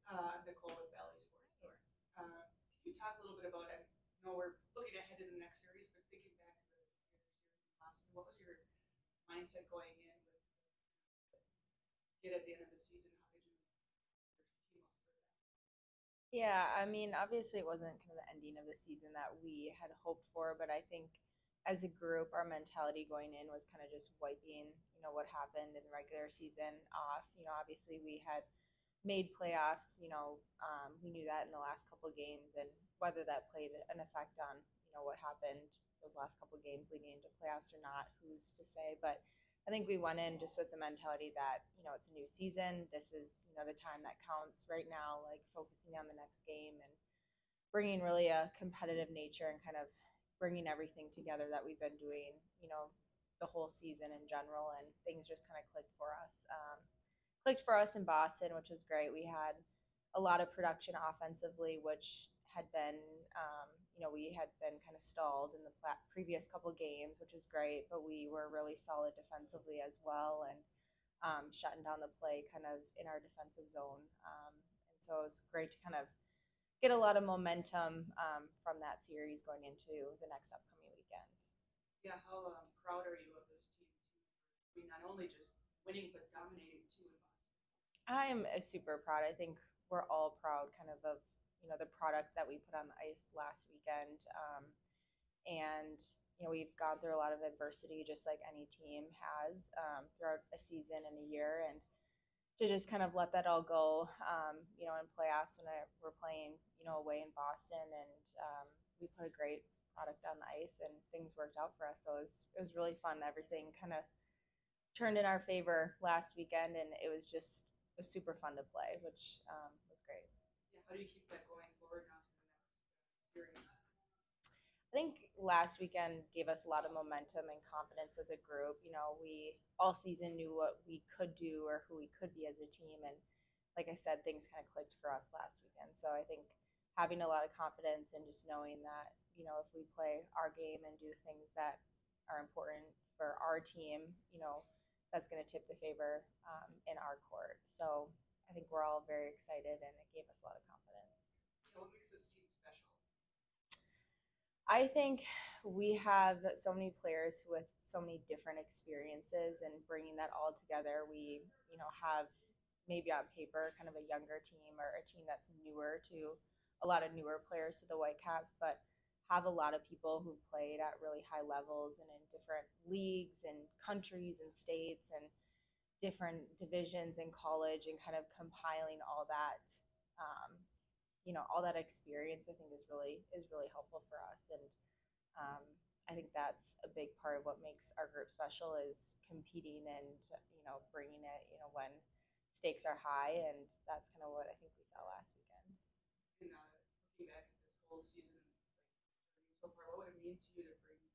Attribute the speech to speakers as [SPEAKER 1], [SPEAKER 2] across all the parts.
[SPEAKER 1] I'm Nicole with Valley Sports Store. Can you talk a little bit about, I know we're looking ahead to the next series, but thinking back to the series in Boston, what was your mindset going in with get at the end of the season? How did you your team up for that?
[SPEAKER 2] Yeah, I mean, obviously it wasn't kind of the ending of the season that we had hoped for, but I think as a group, our mentality going in was kind of just wiping, what happened in the regular season off. Obviously we had made playoffs, we knew that in the last couple of games, and whether that played an effect on, what happened those last couple of games leading into playoffs or not, who's to say. But I think we went in just with the mentality that, it's a new season. This is, the time that counts right now, like focusing on the next game and bringing really a competitive nature and kind of bringing everything together that we've been doing, the whole season in general. And things just kind of clicked for us in Boston, which was great. We had a lot of production offensively, which had been, we had been kind of stalled in the previous couple games, which was great. But we were really solid defensively as well, and shutting down the play kind of in our defensive zone. And so it was great to kind of get a lot of momentum from that series going into the next upcoming weekend.
[SPEAKER 1] Yeah, how proud are you of this team too? I mean, not only just winning but dominating too in Boston.
[SPEAKER 2] I'm super proud. I think we're all proud kind of the product that we put on the ice last weekend. And we've gone through a lot of adversity just like any team has throughout a season and a year, and to just kind of let that all go, in playoffs when we're playing, away in Boston, and we put a great product on the ice and things worked out for us. So it was really fun. Everything kind of turned in our favor last weekend, and it was super fun to play, which was great.
[SPEAKER 1] Yeah, how do you keep that going forward now to the next series?
[SPEAKER 2] I think last weekend gave us a lot of momentum and confidence as a group. We all season knew what we could do or who we could be as a team. And like I said, things kind of clicked for us last weekend. So I think having a lot of confidence and just knowing that, if we play our game and do things that are important for our team, that's going to tip the favor in our court. So I think we're all very excited, and it gave us a lot of confidence.
[SPEAKER 1] Yeah, what makes this team special?
[SPEAKER 2] I think we have so many players with so many different experiences, and bringing that all together, we, have maybe on paper kind of a younger team or a team that's newer to a lot of newer players to the Whitecaps, but have a lot of people who've played at really high levels and in different leagues and countries and states and different divisions in college, and kind of compiling um, all that experience, I think is really helpful for us. And um, I think that's a big part of what makes our group special, is competing and bringing it when stakes are high, and that's kind of what I think we saw last weekend.
[SPEAKER 1] And looking back at this whole season, like so far, what would it mean to you to bring the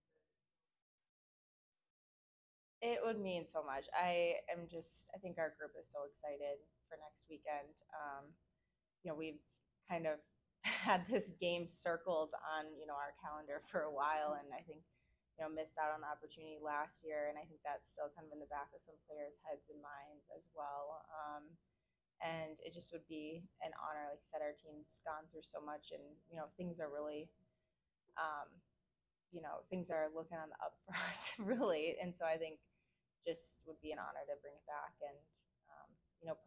[SPEAKER 2] It would mean so much. I think our group is so excited for next weekend. We've kind of had this game circled on, our calendar for a while, and I think, missed out on the opportunity last year. And I think that's still kind of in the back of some players' heads and minds as well. And it just would be an honor. Like I said, our team's gone through so much, and, things are really, um, things are looking on the up for us, really. And so I think just would be an honor to bring it back and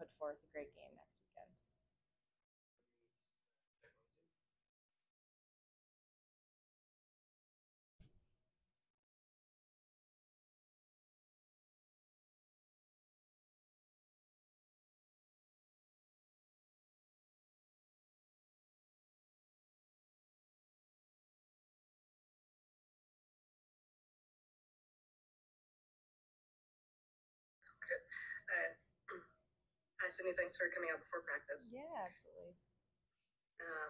[SPEAKER 2] put forth a great game next weekend.
[SPEAKER 3] Okay. Hi, Sydney. Thanks for coming out before practice.
[SPEAKER 2] Yeah, absolutely.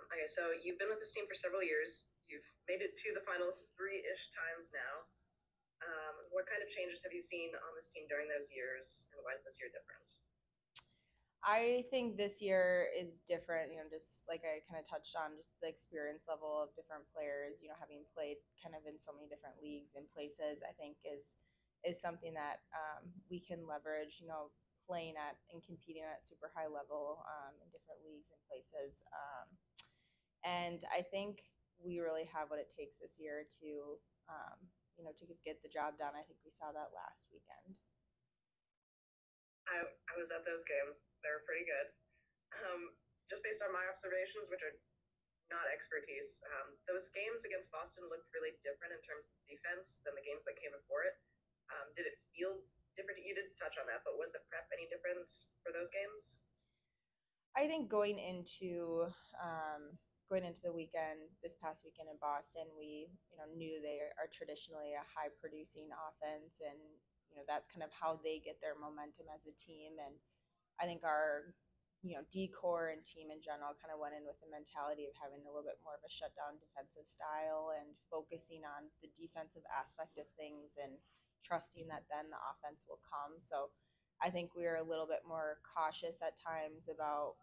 [SPEAKER 3] Okay, so you've been with this team for several years. You've made it to the finals three-ish times now. What kind of changes have you seen on this team during those years, and why is this year different?
[SPEAKER 2] I think this year is different, just like I kind of touched on, just the experience level of different players, having played kind of in so many different leagues and places, I think is something that we can leverage, playing at and competing at super high level in different leagues and places. And I think we really have what it takes this year to, to get the job done. I think we saw that last weekend.
[SPEAKER 3] I was at those games. They were pretty good. Just based on my observations, which are not expertise, those games against Boston looked really different in terms of defense than the games that came before it. Did it feel different? You did touch on that, but was the prep any different for those games?
[SPEAKER 2] I think going into the weekend, this past weekend in Boston, we knew they are traditionally a high producing offense, and that's kind of how they get their momentum as a team. And I think our D-core and team in general kind of went in with the mentality of having a little bit more of a shutdown defensive style and focusing on the defensive aspect of things and trusting that then the offense will come. So I think we were a little bit more cautious at times about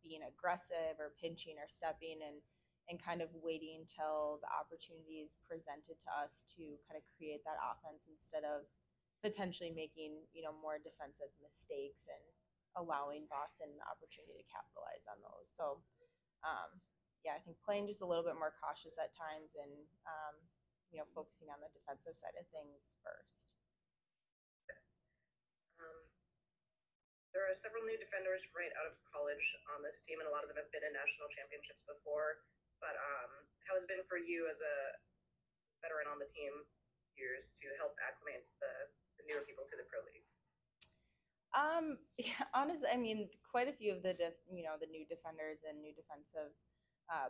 [SPEAKER 2] being aggressive or pinching or stepping, and kind of waiting till the opportunity is presented to us to kind of create that offense instead of potentially making more defensive mistakes and allowing Boston the opportunity to capitalize on those. So I think playing just a little bit more cautious at times and focusing on the defensive side of things first.
[SPEAKER 3] There are several new defenders right out of college on this team, and a lot of them have been in national championships before. But how has it been for you as a veteran on the team years to help acclimate the newer people to the pro leagues?
[SPEAKER 2] Honestly, I mean, quite a few of the new defenders and new defensive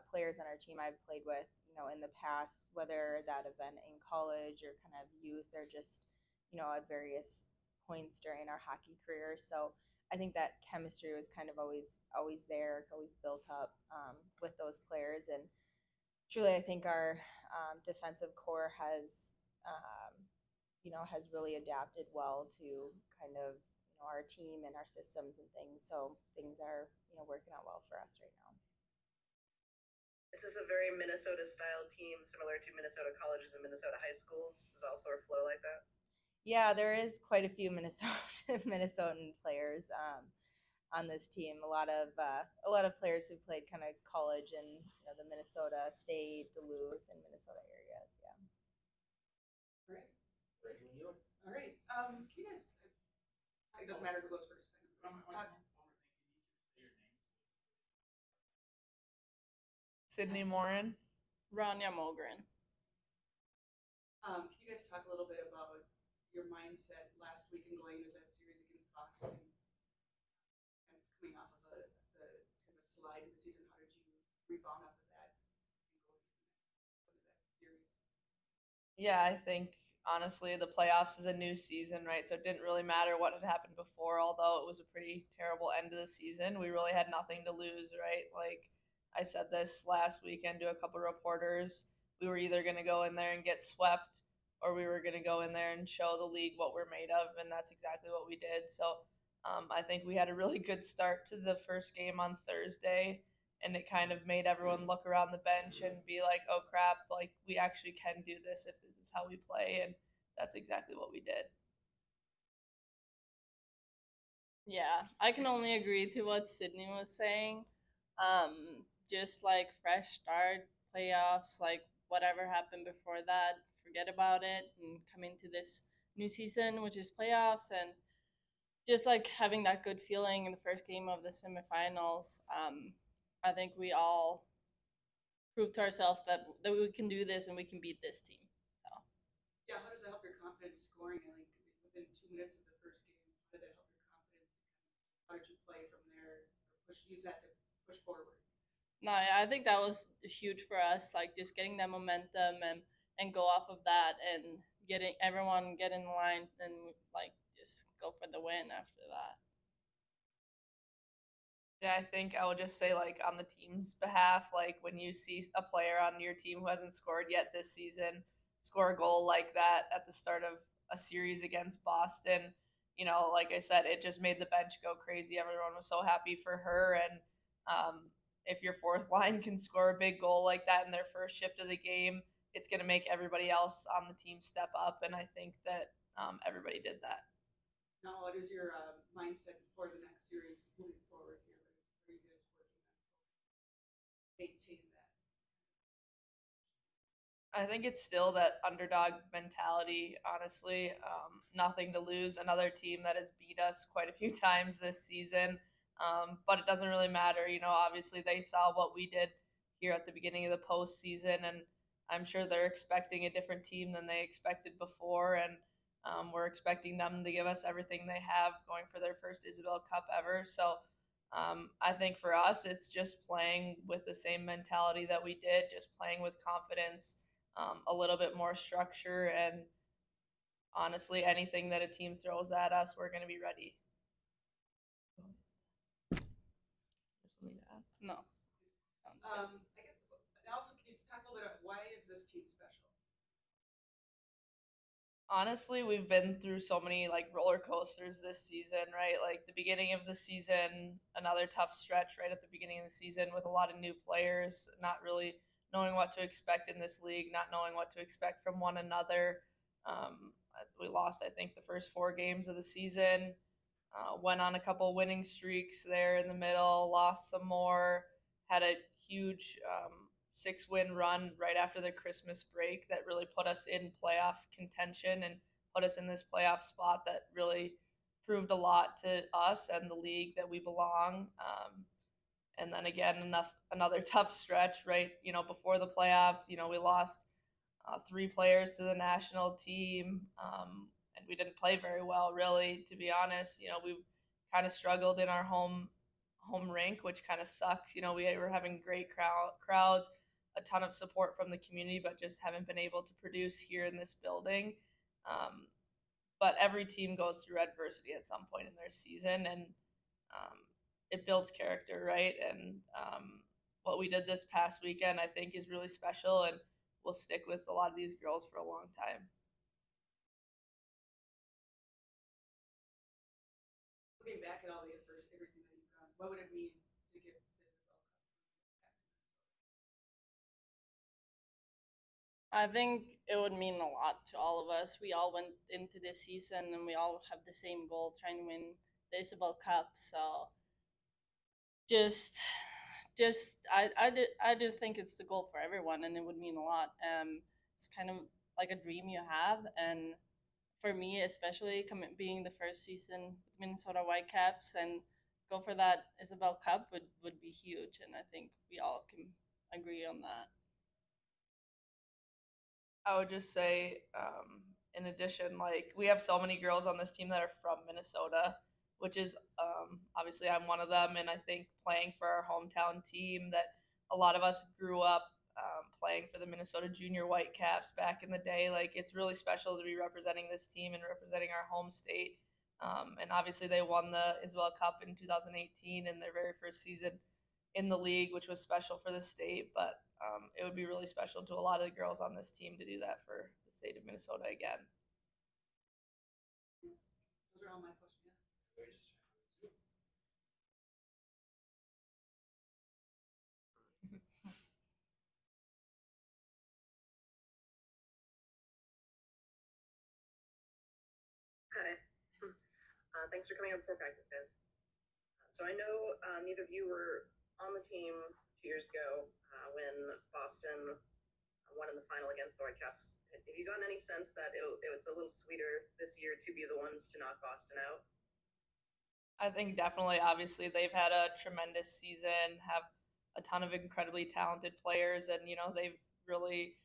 [SPEAKER 2] players on our team I've played with, in the past, whether that have been in college or kind of youth or just, at various points during our hockey careers. So I think that chemistry was kind of always there, always built up with those players. And truly, I think our defensive core has really adapted well to kind of our team and our systems and things. So things are working out well for us right now.
[SPEAKER 3] This is a very Minnesota style team, similar to Minnesota colleges and Minnesota high schools. Does also flow like that?
[SPEAKER 2] Yeah, there is quite a few Minnesotan players on this team. A lot of players who played kind of college in the Minnesota State, Duluth, and Minnesota areas. Yeah.
[SPEAKER 1] All right. All right. Can you guys? It doesn't matter who goes first.
[SPEAKER 4] Sidney Morin.
[SPEAKER 5] Ronja Mogren.
[SPEAKER 1] Can you guys talk a little bit about your mindset last week and going into that series against Boston, and coming off of the kind of slide in the season? How did you rebound off of that and go into that series?
[SPEAKER 4] Yeah, I think honestly the playoffs is a new season, right? So it didn't really matter what had happened before, although it was a pretty terrible end of the season. We really had nothing to lose, right? Like I said this last weekend to a couple of reporters, we were either going to go in there and get swept, or we were going to go in there and show the league what we're made of, and that's exactly what we did. So I think we had a really good start to the first game on Thursday, and it kind of made everyone look around the bench and be like, oh crap, like we actually can do this if this is how we play, and that's exactly what we did.
[SPEAKER 5] Yeah, I can only agree to what Sidney was saying. Just like fresh start, playoffs, like whatever happened before that, forget about it and come into this new season, which is playoffs, and just like having that good feeling in the first game of the semifinals. I think we all proved to ourselves that we can do this and we can beat this team. So
[SPEAKER 1] yeah, how does that help your confidence scoring? I think within 2 minutes of the first game, how did that help your confidence? How did you play from there? Use that to push forward?
[SPEAKER 5] No, I think that was huge for us, like just getting that momentum and go off of that and getting everyone get in line and like just go for the win after that.
[SPEAKER 4] Yeah, I think I would just say, like, on the team's behalf, like when you see a player on your team who hasn't scored yet this season score a goal like that at the start of a series against Boston, like I said, it just made the bench go crazy. Everyone was so happy for her, and if your fourth line can score a big goal like that in their first shift of the game, it's going to make everybody else on the team step up, and I think that everybody did that.
[SPEAKER 1] Now, what is your mindset for the next series moving forward here? Are you guys working on maintaining that?
[SPEAKER 4] I think it's still that underdog mentality, honestly. Nothing to lose. Another team that has beat us quite a few times this season. But it doesn't really matter. You know, obviously they saw what we did here at the beginning of the postseason, and I'm sure they're expecting a different team than they expected before. And we're expecting them to give us everything they have going for their first Isobel Cup ever. So I think for us, it's just playing with the same mentality that we did, just playing with confidence, a little bit more structure, and honestly, anything that a team throws at us, we're going to be ready.
[SPEAKER 5] No.
[SPEAKER 1] I guess, and also, can you talk a little bit about why is this team special?
[SPEAKER 4] Honestly, we've been through so many like roller coasters this season, right? Like the beginning of the season, another tough stretch right at the beginning of the season with a lot of new players, not really knowing what to expect in this league, not knowing what to expect from one another. We lost, I think, the first 4 games of the season. Went on a couple winning streaks there in the middle, lost some more, had a huge 6-win run right after the Christmas break that really put us in playoff contention and put us in this playoff spot that really proved a lot to us and the league that we belong. And then again, another tough stretch right, before the playoffs. We lost 3 players to the national team, and we didn't play very well, really, to be honest. We kind of struggled in our home rink, which kind of sucks. We were having great crowds, a ton of support from the community, but just haven't been able to produce here in this building. But every team goes through adversity at some point in their season, and it builds character, right? And what we did this past weekend, I think, is really special, and will stick with a lot of these girls for a long time.
[SPEAKER 1] Looking back at all the adversity, everything that you've done, what would it mean to get the Isobel Cup back to Minnesota?
[SPEAKER 5] I think it would mean a lot to all of us. We all went into this season and we all have the same goal, trying to win the Isobel Cup. So I do think it's the goal for everyone, and it would mean a lot. It's kind of like a dream you have, and for me especially, being the first season with Minnesota Whitecaps and go for that Isobel Cup would be huge, and I think we all can agree on that.
[SPEAKER 4] I would just say, in addition, like we have so many girls on this team that are from Minnesota, which is obviously I'm one of them, and I think playing for our hometown team that a lot of us grew up playing for the Minnesota Junior Whitecaps back in the day. Like it's really special to be representing this team and representing our home state. And obviously they won the Isobel Cup in 2018 in their very first season in the league, which was special for the state. But it would be really special to a lot of the girls on this team to do that for the state of Minnesota again.
[SPEAKER 1] Those are all my questions.
[SPEAKER 3] Hi. Thanks for coming up for practice, guys. So I know neither of you were on the team 2 years ago when Boston won in the final against the Whitecaps. Have you gotten any sense that it's a little sweeter this year to be the ones to knock Boston out?
[SPEAKER 4] I think definitely, obviously, they've had a tremendous season, have a ton of incredibly talented players, and, they've really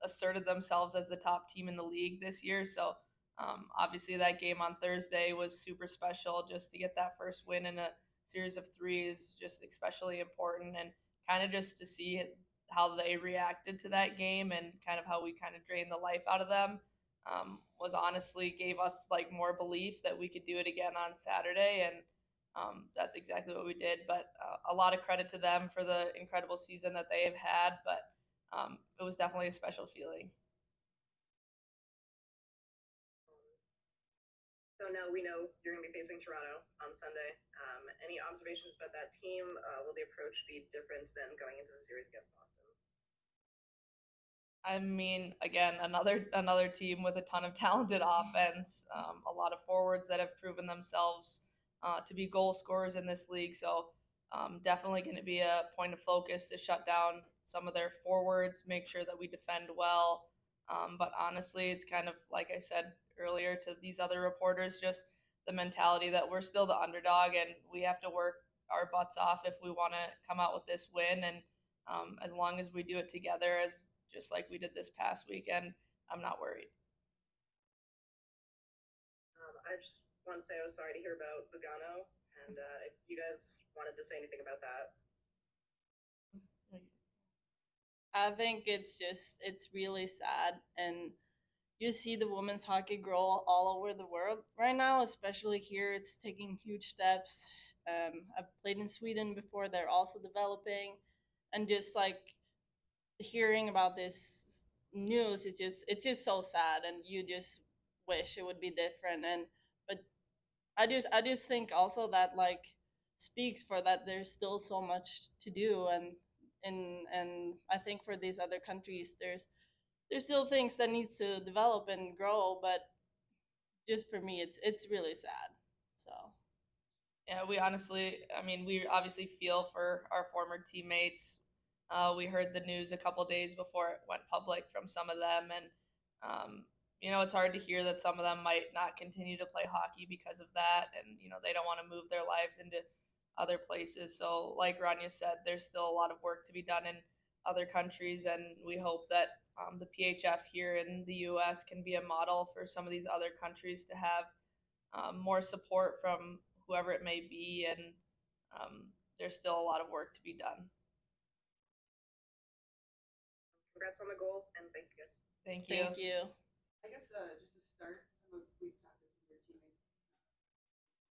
[SPEAKER 4] asserted themselves as the top team in the league this year. So, obviously, that game on Thursday was super special. Just to get that first win in a series of 3 is just especially important, and kind of just to see how they reacted to that game and kind of how we kind of drained the life out of them. Was honestly gave us like more belief that we could do it again on Saturday, and that's exactly what we did. But a lot of credit to them for the incredible season that they have had, but it was definitely a special feeling.
[SPEAKER 3] So now we know you're going to be facing Toronto on Sunday. Any observations about that team? Will the approach be different than going into the series against Boston?
[SPEAKER 4] I mean, again, another team with a ton of talented offense, a lot of forwards that have proven themselves to be goal scorers in this league. So definitely going to be a point of focus to shut down some of their forwards, make sure that we defend well. But honestly, it's kind of like I said earlier to these other reporters, just the mentality that we're still the underdog and we have to work our butts off if we want to come out with this win. And as long as we do it together, as just like we did this past weekend, I'm not worried.
[SPEAKER 3] I just want to say I was sorry to hear about Lugano, and if you guys wanted to say anything about that.
[SPEAKER 5] I think it's really sad, and you see the women's hockey grow all over the world right now, especially here. It's taking huge steps. I've played in Sweden before; they're also developing, and just like hearing about this news, it's just so sad, and you just wish it would be different. And but I just think also that like speaks for that there's still so much to do, and I think for these other countries there's still things that needs to develop and grow, but just for me it's really sad. So
[SPEAKER 4] Yeah, we honestly, I mean, we obviously feel for our former teammates. We heard the news a couple days before it went public from some of them, and it's hard to hear that some of them might not continue to play hockey because of that, and they don't want to move their lives into other places. So, like Ronja said, there's still a lot of work to be done in other countries, and we hope that the PHF here in the U.S. can be a model for some of these other countries to have more support from whoever it may be, and there's still a lot of work to be done.
[SPEAKER 3] Congrats on the goal, and thank you guys.
[SPEAKER 4] Thank you.
[SPEAKER 5] Thank you.
[SPEAKER 1] I guess just to start, we've talked to some of your teammates.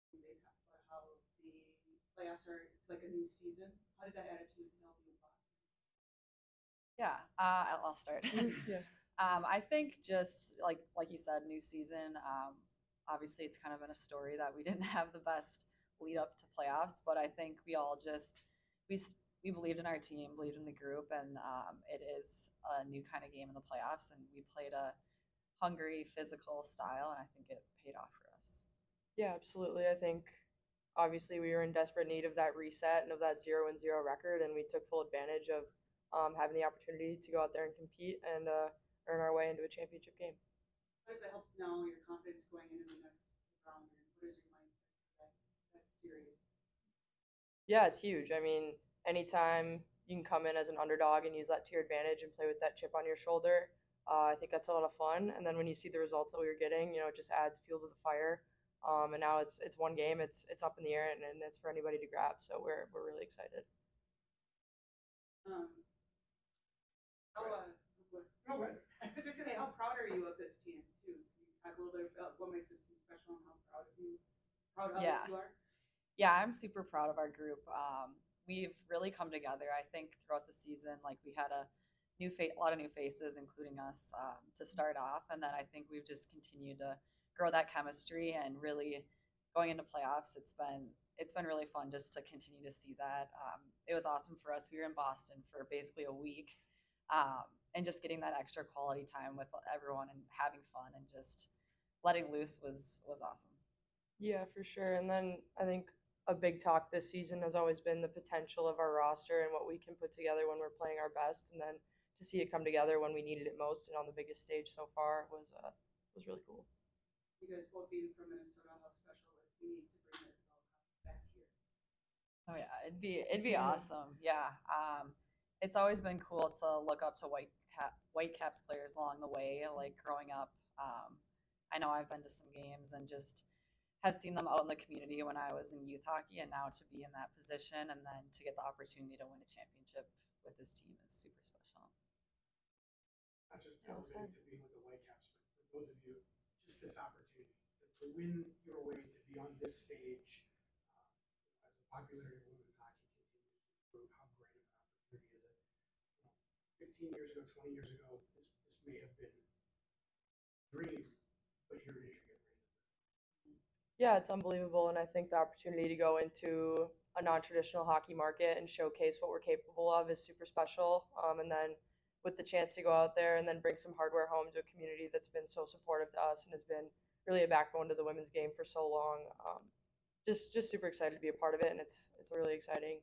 [SPEAKER 1] They talk about how the playoffs it's like a new season. How did that attitude help you in Boston?
[SPEAKER 6] Yeah, I'll start.
[SPEAKER 4] Yeah.
[SPEAKER 6] I think just like you said, new season. Obviously, it's kind of been a story that we didn't have the best lead up to playoffs, but I think we all just we believed in our team, believed in the group, and it is a new kind of game in the playoffs, and we played a hungry, physical style, and I think it paid off for us.
[SPEAKER 7] Yeah, absolutely. I think obviously we were in desperate need of that reset and of that 0-0 record, and we took full advantage of having the opportunity to go out there and compete and earn our way into a championship game.
[SPEAKER 1] How does that help now your confidence going into the next round? And what is your mindset for that series?
[SPEAKER 7] Yeah, it's huge. I mean, anytime you can come in as an underdog and use that to your advantage and play with that chip on your shoulder, I think that's a lot of fun. And then when you see the results that we were getting, it just adds fuel to the fire. And now it's one game, it's up in the air, and it's for anybody to grab. So we're really excited.
[SPEAKER 1] I was just gonna say, how proud are you of this team too? Can you talk a little bit about what makes this team special and how proud of you are?
[SPEAKER 6] Yeah, I'm super proud of our group. We've really come together. I think throughout the season, like we had a lot of new faces, including us, to start off, and then I think we've just continued to grow that chemistry, and really going into playoffs, it's been really fun just to continue to see that. It was awesome for us. We were in Boston for basically a week, and just getting that extra quality time with everyone and having fun and just letting loose was awesome.
[SPEAKER 7] Yeah, for sure. And then I think a big talk this season has always been the potential of our roster and what we can put together when we're playing our best, and then to see it come together when we needed it most and on the biggest stage so far was really cool.
[SPEAKER 1] You guys both being from Minnesota, how special would it be to bring this Cup back here?
[SPEAKER 6] Oh yeah, it'd be awesome. Yeah, it's always been cool to look up to Whitecaps players along the way. Like growing up, I know I've been to some games and just have seen them out in the community when I was in youth hockey, and now to be in that position and then to get the opportunity to win a championship with this team is super special.
[SPEAKER 8] Not just elevated to being with the Whitecaps, but for both of you, just this opportunity to win your way to be on this stage as the popularity of women's hockey continues to improve. How great of an opportunity is it? 15 years ago, 20 years ago, this may have been a dream, but here it is.
[SPEAKER 7] Yeah, it's unbelievable, and I think the opportunity to go into a non-traditional hockey market and showcase what we're capable of is super special. And then with the chance to go out there and then bring some hardware home to a community that's been so supportive to us and has been really a backbone to the women's game for so long. Just super excited to be a part of it, and it's a really exciting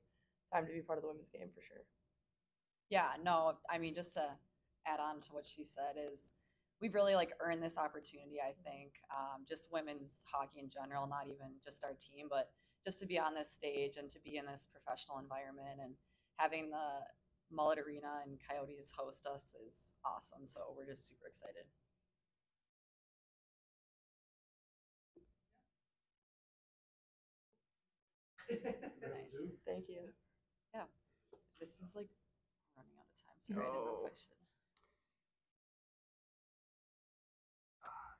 [SPEAKER 7] time to be part of the women's game for sure.
[SPEAKER 6] Yeah, no, I mean, just to add on to what she said is we've really like earned this opportunity, I think. Just women's hockey in general, not even just our team, but just to be on this stage and to be in this professional environment and having the Mullet Arena and Coyotes host us is awesome. So we're just super excited.
[SPEAKER 8] Nice.
[SPEAKER 7] Thank you.
[SPEAKER 6] Yeah, this is like running out of time, so I don't know if I should.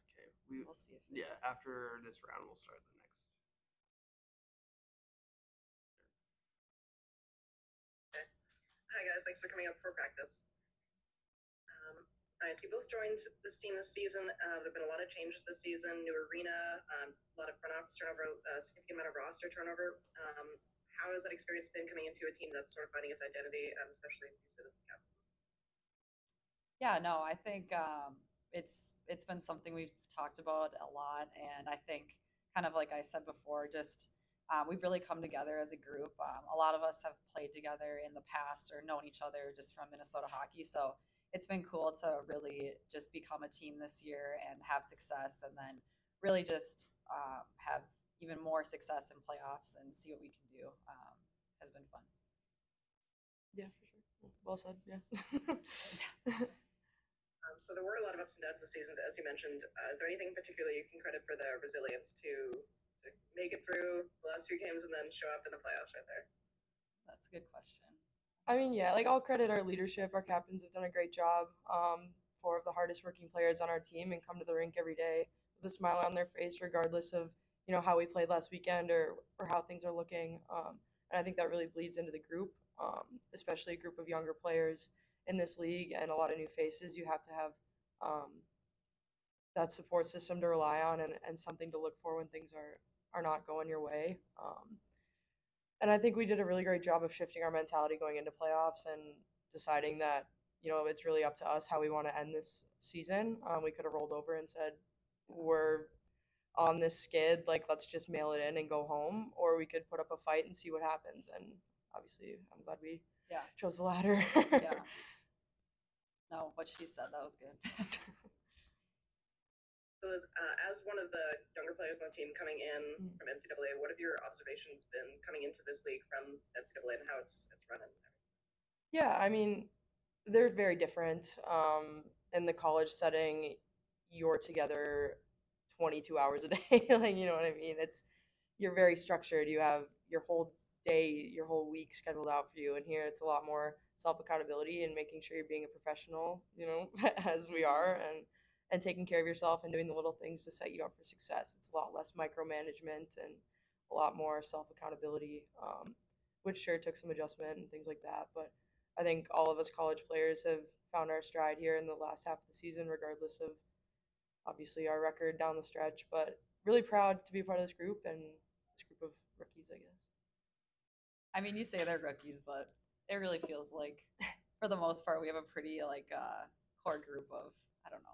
[SPEAKER 9] Okay,
[SPEAKER 6] We'll see if
[SPEAKER 9] after this round, we'll start the next.
[SPEAKER 3] Okay. Hi guys, thanks for coming up for practice. Nice. You both joined this team this season. There've been a lot of changes this season. New arena, a lot of front office turnover, a significant amount of roster turnover. How has that experience been coming into a team that's sort of finding its identity, especially if you sit as the captain?
[SPEAKER 6] Yeah, no, I think it's been something we've talked about a lot, and I think kind of like I said before, just we've really come together as a group. A lot of us have played together in the past or known each other just from Minnesota hockey, so it's been cool to really just become a team this year and have success, and then really just have even more success in playoffs and see what we can do. Has been fun.
[SPEAKER 7] Yeah, for sure. Well said. Yeah.
[SPEAKER 3] So there were a lot of ups and downs this season, as you mentioned. Is there anything particular you can credit for the resilience to make it through the last few games and then show up in the playoffs right there?
[SPEAKER 6] That's a good question.
[SPEAKER 7] I mean, yeah, like I'll credit our leadership. Our captains have done a great job. 4 of the hardest working players on our team and come to the rink every day with a smile on their face, regardless of how we played last weekend or how things are looking. And I think that really bleeds into the group, especially a group of younger players in this league and a lot of new faces. You have to have that support system to rely on and something to look for when things are not going your way. And I think we did a really great job of shifting our mentality going into playoffs and deciding that, it's really up to us how we want to end this season. We could have rolled over and said, we're on this skid, like, let's just mail it in and go home. Or we could put up a fight and see what happens. And obviously, I'm glad we chose the latter.
[SPEAKER 6] Yeah. No, what she said, that was good.
[SPEAKER 3] So as one of the younger players on the team coming in from NCAA, what have your observations been coming into this league from NCAA and how it's running?
[SPEAKER 7] Yeah, I mean, they're very different. In the college setting, you're together 22 hours a day. Like, you know what I mean? You're very structured. You have your whole day, your whole week scheduled out for you. And here it's a lot more self-accountability and making sure you're being a professional, as we are, and taking care of yourself and doing the little things to set you up for success. It's a lot less micromanagement and a lot more self-accountability, which sure took some adjustment and things like that. But I think all of us college players have found our stride here in the last half of the season, regardless of obviously our record down the stretch. But really proud to be a part of this group and this group of rookies, I guess.
[SPEAKER 6] I mean, you say they're rookies, but it really feels like, for the most part, we have a pretty core group of, I don't know.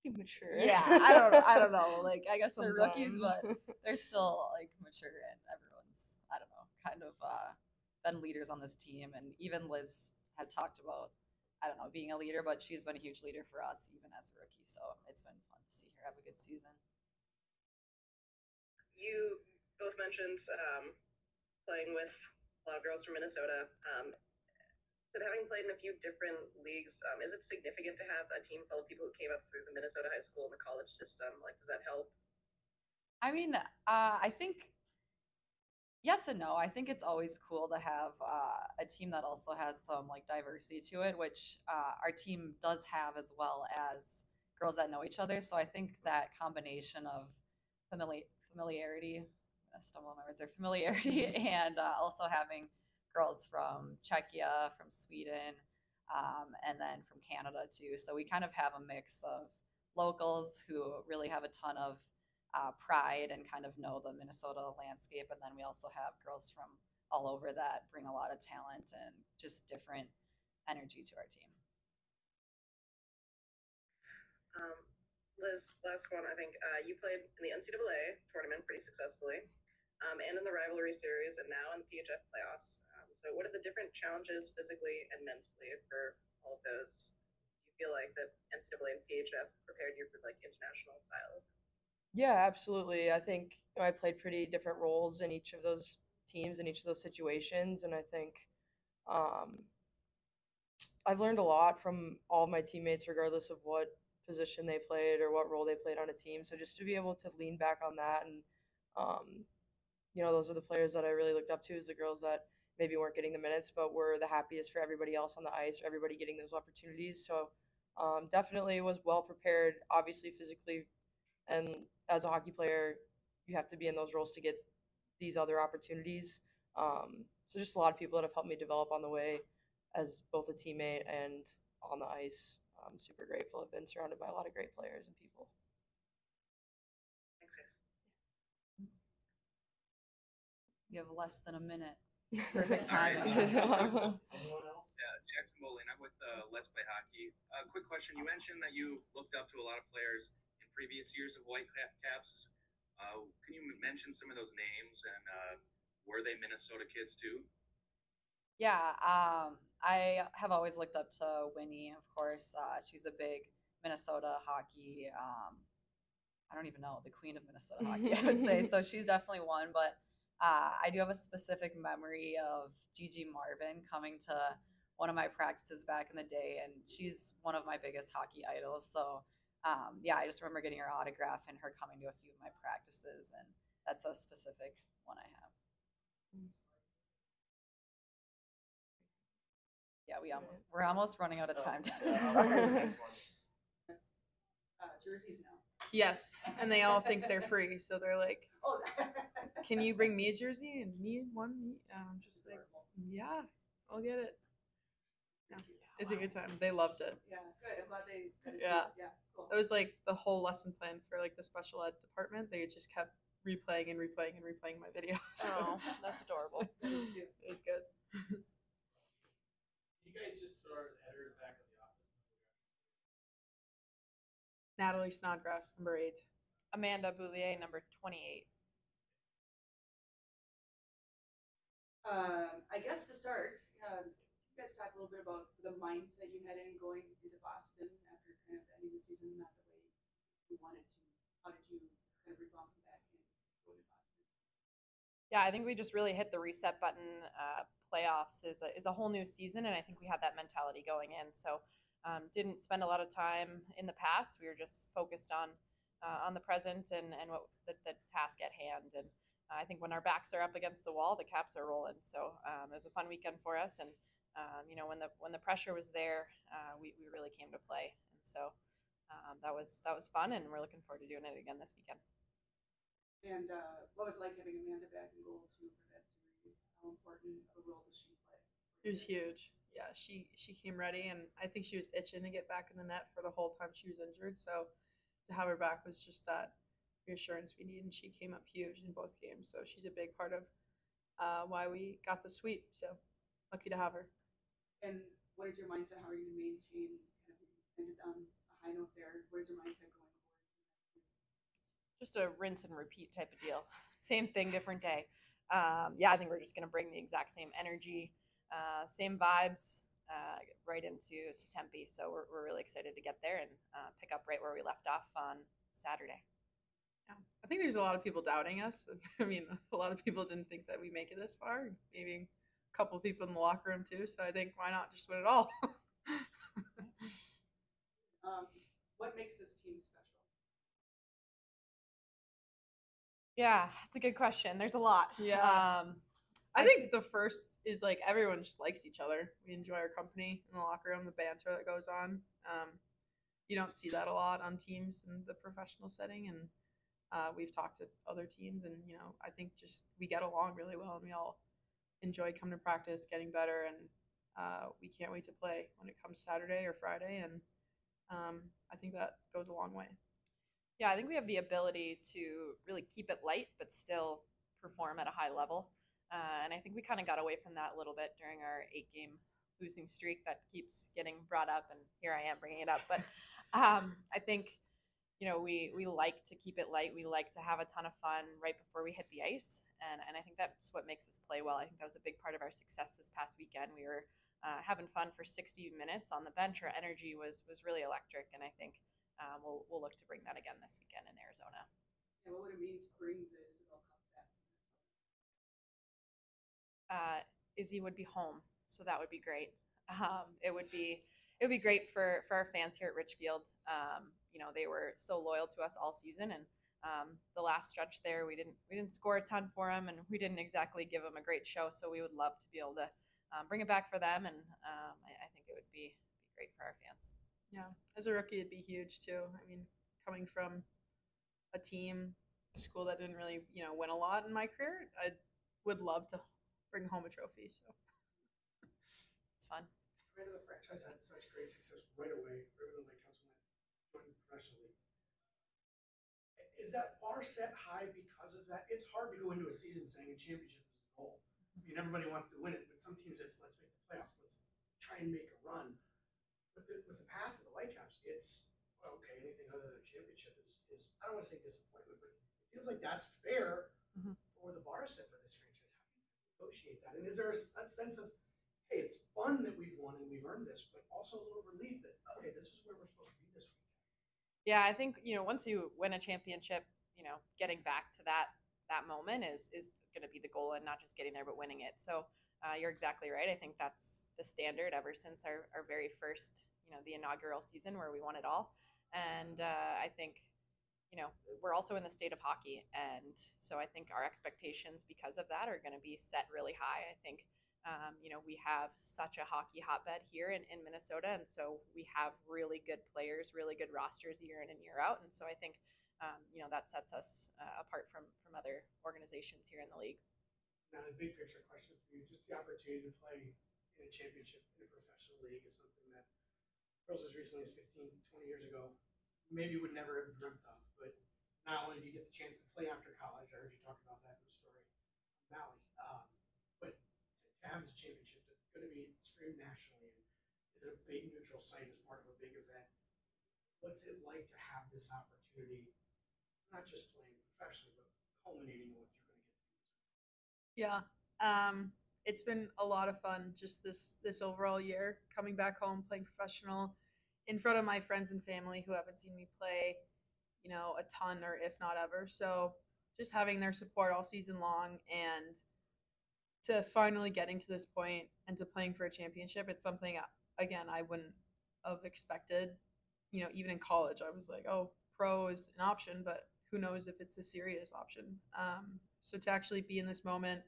[SPEAKER 7] Mature.
[SPEAKER 6] Yeah, I don't know. Like, I guess they're rookies, but they're still like mature, and everyone's, I don't know, kind of been leaders on this team. And even Liz had talked about, I don't know, being a leader, but she's been a huge leader for us even as a rookie. So it's been fun to see her have a good season.
[SPEAKER 3] You both mentioned playing with a lot of girls from Minnesota. So having played in a few different leagues, is it significant to have a team full of people who came up through the Minnesota high school and the college system? Like, does that help?
[SPEAKER 6] I mean, I think yes and no. I think it's always cool to have a team that also has some like diversity to it, which our team does have, as well as girls that know each other. So I think that combination of familiarity, I stumble on my words there, familiarity, and also having girls from Czechia, from Sweden, and then from Canada too. So we kind of have a mix of locals who really have a ton of pride and kind of know the Minnesota landscape, and then we also have girls from all over that bring a lot of talent and just different energy to our team.
[SPEAKER 3] Liz, last one, I think you played in the NCAA tournament pretty successfully, and in the rivalry series, and now in the PHF playoffs. So what are the different challenges physically and mentally for all of those? Do you feel like the NCAA and PHF prepared you for like international style?
[SPEAKER 7] Yeah, absolutely. I think I played pretty different roles in each of those teams, in each of those situations, and I think I've learned a lot from all my teammates, regardless of what position they played or what role they played on a team. So just to be able to lean back on that, and those are the players that I really looked up to, is the girls that maybe weren't getting the minutes, but were the happiest for everybody else on the ice, or everybody getting those opportunities. So definitely was well prepared, obviously physically, and as a hockey player, you have to be in those roles to get these other opportunities. So just a lot of people that have helped me develop on the way as both a teammate and on the ice. I'm super grateful. I've been surrounded by a lot of great players and people.
[SPEAKER 3] Thanks, guys.
[SPEAKER 6] You have less than a minute. Perfect timing.
[SPEAKER 10] Anyone else? Yeah, Jackson Bowling. I'm with Let's Play Hockey. Quick question. You mentioned that you looked up to a lot of players in previous years of Whitecaps. Can you mention some of those names, and were they Minnesota kids too?
[SPEAKER 6] Yeah, I have always looked up to Winnie, of course. She's a big Minnesota hockey, I don't even know, the queen of Minnesota hockey, I would say. So she's definitely one, but I do have a specific memory of Gigi Marvin coming to one of my practices back in the day, and she's one of my biggest hockey idols. So yeah, I just remember getting her autograph and her coming to a few of my practices, and that's a specific one I have. Yeah, we're almost running out of time.
[SPEAKER 1] Jerseys now.
[SPEAKER 4] Yes, and they all think they're free, so they're like,
[SPEAKER 1] Oh,
[SPEAKER 4] "Can you bring me a jersey and me one?" And I'm just like, "Yeah, I'll get it." Yeah, it's a good time. They loved it.
[SPEAKER 1] Yeah, good. I'm glad they.
[SPEAKER 4] Yeah.
[SPEAKER 1] Yeah, cool.
[SPEAKER 4] It was like the whole lesson plan for like the special ed department. They just kept replaying and replaying and replaying my videos.
[SPEAKER 2] Oh, that's adorable.
[SPEAKER 4] It was good.
[SPEAKER 10] You guys just throw our headers back in the office.
[SPEAKER 4] Natalie Snodgrass, number 8.
[SPEAKER 2] Amanda Boulier, number 28.
[SPEAKER 1] I guess to start, you guys talk a little bit about the mindset you had in going into Boston after kind of ending the season not the way you wanted to. How did you kind of rebound from that and go to Boston?
[SPEAKER 2] Yeah, I think we just really hit the reset button. Playoffs is a whole new season, and I think we had that mentality going in. So didn't spend a lot of time in the past. We were just focused on the present and what the task at hand. And I think when our backs are up against the wall, the Caps are rolling. So it was a fun weekend for us. And when the pressure was there, we really came to play. And so that was fun, and we're looking forward to doing it again this weekend.
[SPEAKER 1] And what was it like having Amanda back in goal too for that series? How important of a role does she play?
[SPEAKER 4] It was huge. Yeah, she came ready, and I think she was itching to get back in the net for the whole time she was injured. So to have her back was just that reassurance we need, and she came up huge in both games. So she's a big part of why we got the sweep. So lucky to have her.
[SPEAKER 1] And what is your mindset? How are you going to maintain kind of ended on a high note there? What is your mindset going forward?
[SPEAKER 2] Just a rinse and repeat type of deal. Same thing, different day. Yeah, I think we're just going to bring the exact same energy, same vibes right into Tempe. So we're really excited to get there and pick up right where we left off on Saturday.
[SPEAKER 4] Yeah, I think there's a lot of people doubting us. I mean, a lot of people didn't think that we make it this far. Maybe a couple of people in the locker room too. So I think why not just win it all?
[SPEAKER 1] What makes this team special?
[SPEAKER 2] Yeah, it's a good question. There's a lot.
[SPEAKER 4] Yeah. I think the first is like everyone just likes each other. We enjoy our company in the locker room, the banter that goes on. You don't see that a lot on teams in the professional setting, and we've talked to other teams, and I think just we get along really well, and we all enjoy coming to practice, getting better, and we can't wait to play when it comes Saturday or Friday, and I think that goes a long way.
[SPEAKER 2] Yeah, I think we have the ability to really keep it light, but still perform at a high level. And I think we kind of got away from that a little bit during our 8-game
[SPEAKER 11] losing streak that keeps getting brought up, and here I am bringing it up. But I think, we like to keep it light. We like to have a ton of fun right before we hit the ice, and I think that's what makes us play well. I think that was a big part of our success this past weekend. We were having fun for 60 minutes on the bench. Our energy was really electric, and I think we'll look to bring that again this weekend in Arizona.
[SPEAKER 1] Yeah, what would it mean to bring the Isobel Cup back to Minnesota?
[SPEAKER 11] Izzy would be home, so that would be great. It would be great for our fans here at Richfield. They were so loyal to us all season, and the last stretch there, we didn't score a ton for them, and we didn't exactly give them a great show. So we would love to be able to bring it back for them, and I think it would be great for our fans.
[SPEAKER 4] Yeah, as a rookie, it'd be huge too. I mean, coming from a school that didn't really, win a lot in my career, I would love to bring home a trophy. So
[SPEAKER 11] it's fun.
[SPEAKER 8] The franchise had such great success right away. Right when the Whitecaps joined professionally. Is that bar set high because of that? It's hard to go into a season saying a championship is the goal. I mean, everybody wants to win it, but some teams it's let's make the playoffs. Let's try and make a run. With the past of the Whitecaps, it's okay. Anything other than a championship is I don't want to say disappointment, but it feels like that's fair for the bar set for this franchise. How do you negotiate that? And is there a sense of, hey, it's fun that we've won and we've earned this, but also a little relief that, okay, this is where we're supposed to be this week?
[SPEAKER 11] Yeah, I think, once you win a championship, getting back to that moment is going to be the goal, and not just getting there, but winning it. So you're exactly right. I think that's the standard ever since our very first, the inaugural season where we won it all. And I think, we're also in the state of hockey. And so I think our expectations because of that are going to be set really high. I think, we have such a hockey hotbed here in Minnesota. And so we have really good players, really good rosters year in and year out. And so I think, that sets us apart from other organizations here in the league.
[SPEAKER 8] Now, a big picture question for you, just the opportunity to play in a championship in a professional league is something that girls as recently as 15, 20 years ago maybe would never have dreamt of. But not only do you get the chance to play after college, I heard you talk about that in the story from Valley, but to have this championship that's going to be streamed nationally and is at a big neutral site as part of a big event, what's it like to have this opportunity, not just playing professionally, but culminating in what you're going to get to do this week?
[SPEAKER 4] Yeah. It's been a lot of fun just this overall year, coming back home, playing professional in front of my friends and family who haven't seen me play, a ton or if not ever. So just having their support all season long, and to finally getting to this point and to playing for a championship, it's something, again, I wouldn't have expected. Even in college, I was like, oh, pro is an option, but who knows if it's a serious option. So to actually be in this moment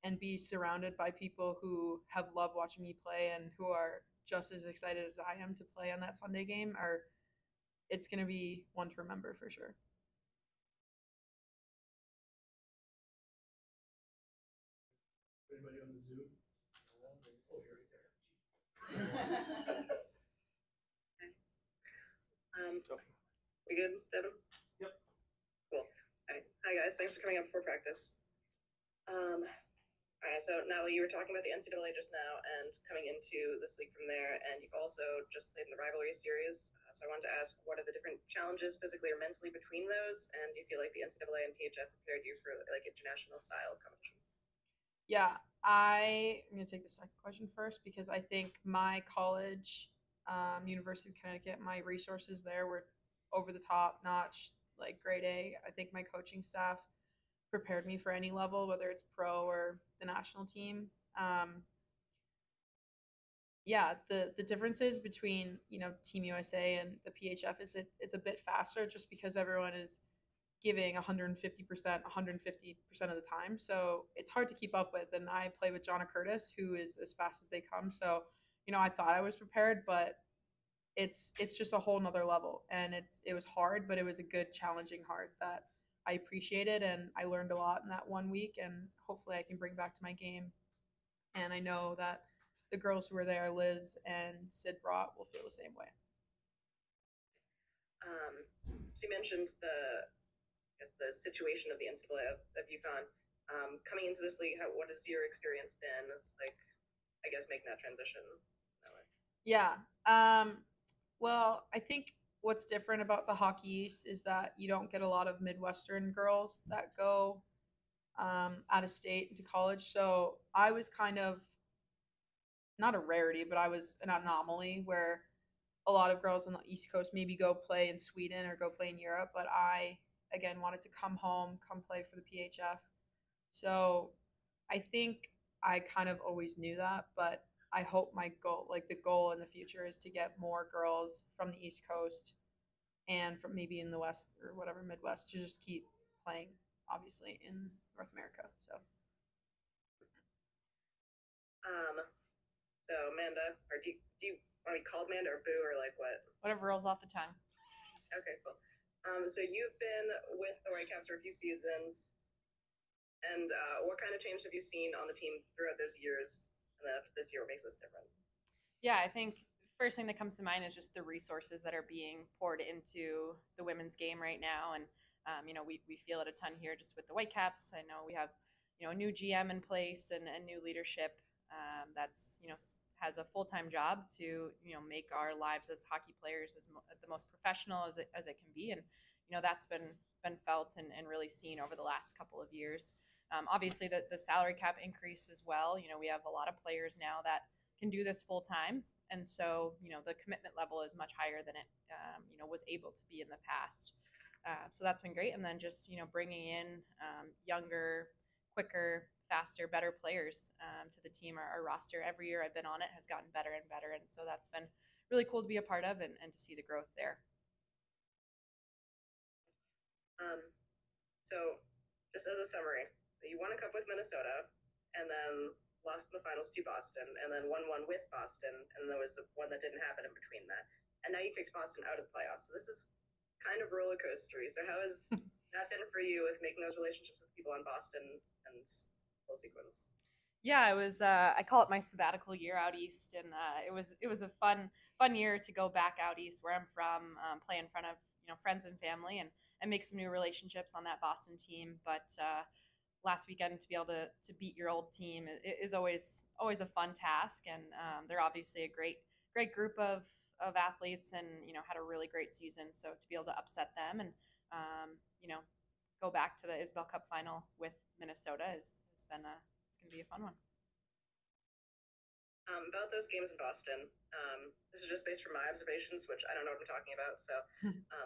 [SPEAKER 4] and be surrounded by people who have loved watching me play and who are just as excited as I am to play on that Sunday game, it's going to be one to remember for sure.
[SPEAKER 8] Anybody on the Zoom? Oh, you're right there.
[SPEAKER 3] We good, Devin?
[SPEAKER 9] Yep.
[SPEAKER 3] Cool. All right. Hi, guys. Thanks for coming up before practice. All right. So, Natalie, you were talking about the NCAA just now and coming into this league from there, and you've also just played in the rivalry series. So I wanted to ask, what are the different challenges physically or mentally between those, and do you feel like the NCAA and PHF prepared you for like international style competition?
[SPEAKER 4] Yeah, I'm going to take the second question first, because I think my college, University of Connecticut, my resources there were over the top notch, like grade A. I think my coaching staff prepared me for any level, whether it's pro or the national team. The differences between Team USA and the PHF is it's a bit faster, just because everyone is giving 150%, 150% of the time. So it's hard to keep up with. And I play with Jonna Curtis, who is as fast as they come. So I thought I was prepared, but it's just a whole nother level. And it was hard, but it was a good, challenging hard that I appreciated, and I learned a lot in that 1 week, and hopefully I can bring back to my game. And I know that the girls who were there, Liz and Sid Brodt, will feel the same way.
[SPEAKER 3] So you mentioned the situation of the NCAA of UConn. Coming into this league, what has your experience been? Like, I I guess, making that transition that way?
[SPEAKER 11] Yeah. Well, I think what's different about the Hockey East is that you don't get a lot of Midwestern girls that go out of state to college. So I was kind of not a rarity, but I was an anomaly where a lot of girls on the East Coast maybe go play in Sweden or go play in Europe. But I, again, wanted to come home, come play for the PHF. So I think I kind of always knew that, but I hope my goal, like the goal in the future, is to get more girls from the East Coast and from maybe in the West or whatever Midwest to just keep playing, obviously, in North America. So,
[SPEAKER 3] So Amanda, or do you want to be called Amanda or Boo or like what?
[SPEAKER 11] whatever rolls off the tongue.
[SPEAKER 3] Okay, cool. So you've been with the Whitecaps for a few seasons, and what kind of change have you seen on the team throughout those years, and then up to this year, what makes this different?
[SPEAKER 11] Yeah, I think first thing that comes to mind is just the resources that are being poured into the women's game right now. And, we feel it a ton here just with the Whitecaps. I know we have, a new GM in place and new leadership that's, has a full-time job to, make our lives as hockey players the most professional as it can be. And, that's been felt and really seen over the last couple of years. Obviously, the salary cap increase as well. We have a lot of players now that can do this full-time. And so, the commitment level is much higher than it, was able to be in the past. So that's been great. And then just, bringing in younger, quicker, faster, better players to the team. Our roster every year I've been on it has gotten better and better. And so that's been really cool to be a part of and to see the growth there.
[SPEAKER 3] So just as a summary, you won a cup with Minnesota and then lost in the finals to Boston and then won one with Boston. And there was one that didn't happen in between that. And now you kicked Boston out of the playoffs. So this is kind of roller coastery. So how has that been for you with making those relationships with people in Boston and whole sequence?
[SPEAKER 11] Yeah, it was. I call it my sabbatical year out east, and it was a fun year to go back out east where I'm from, play in front of friends and family, and make some new relationships on that Boston team. But last weekend to be able to beat your old team is always a fun task, and they're obviously a great group of athletes, and had a really great season. So to be able to upset them and go back to the Isobel Cup Final with Minnesota has been it's going to be a fun one.
[SPEAKER 3] About those games in Boston, this is just based from my observations, which I don't know what I'm talking about. So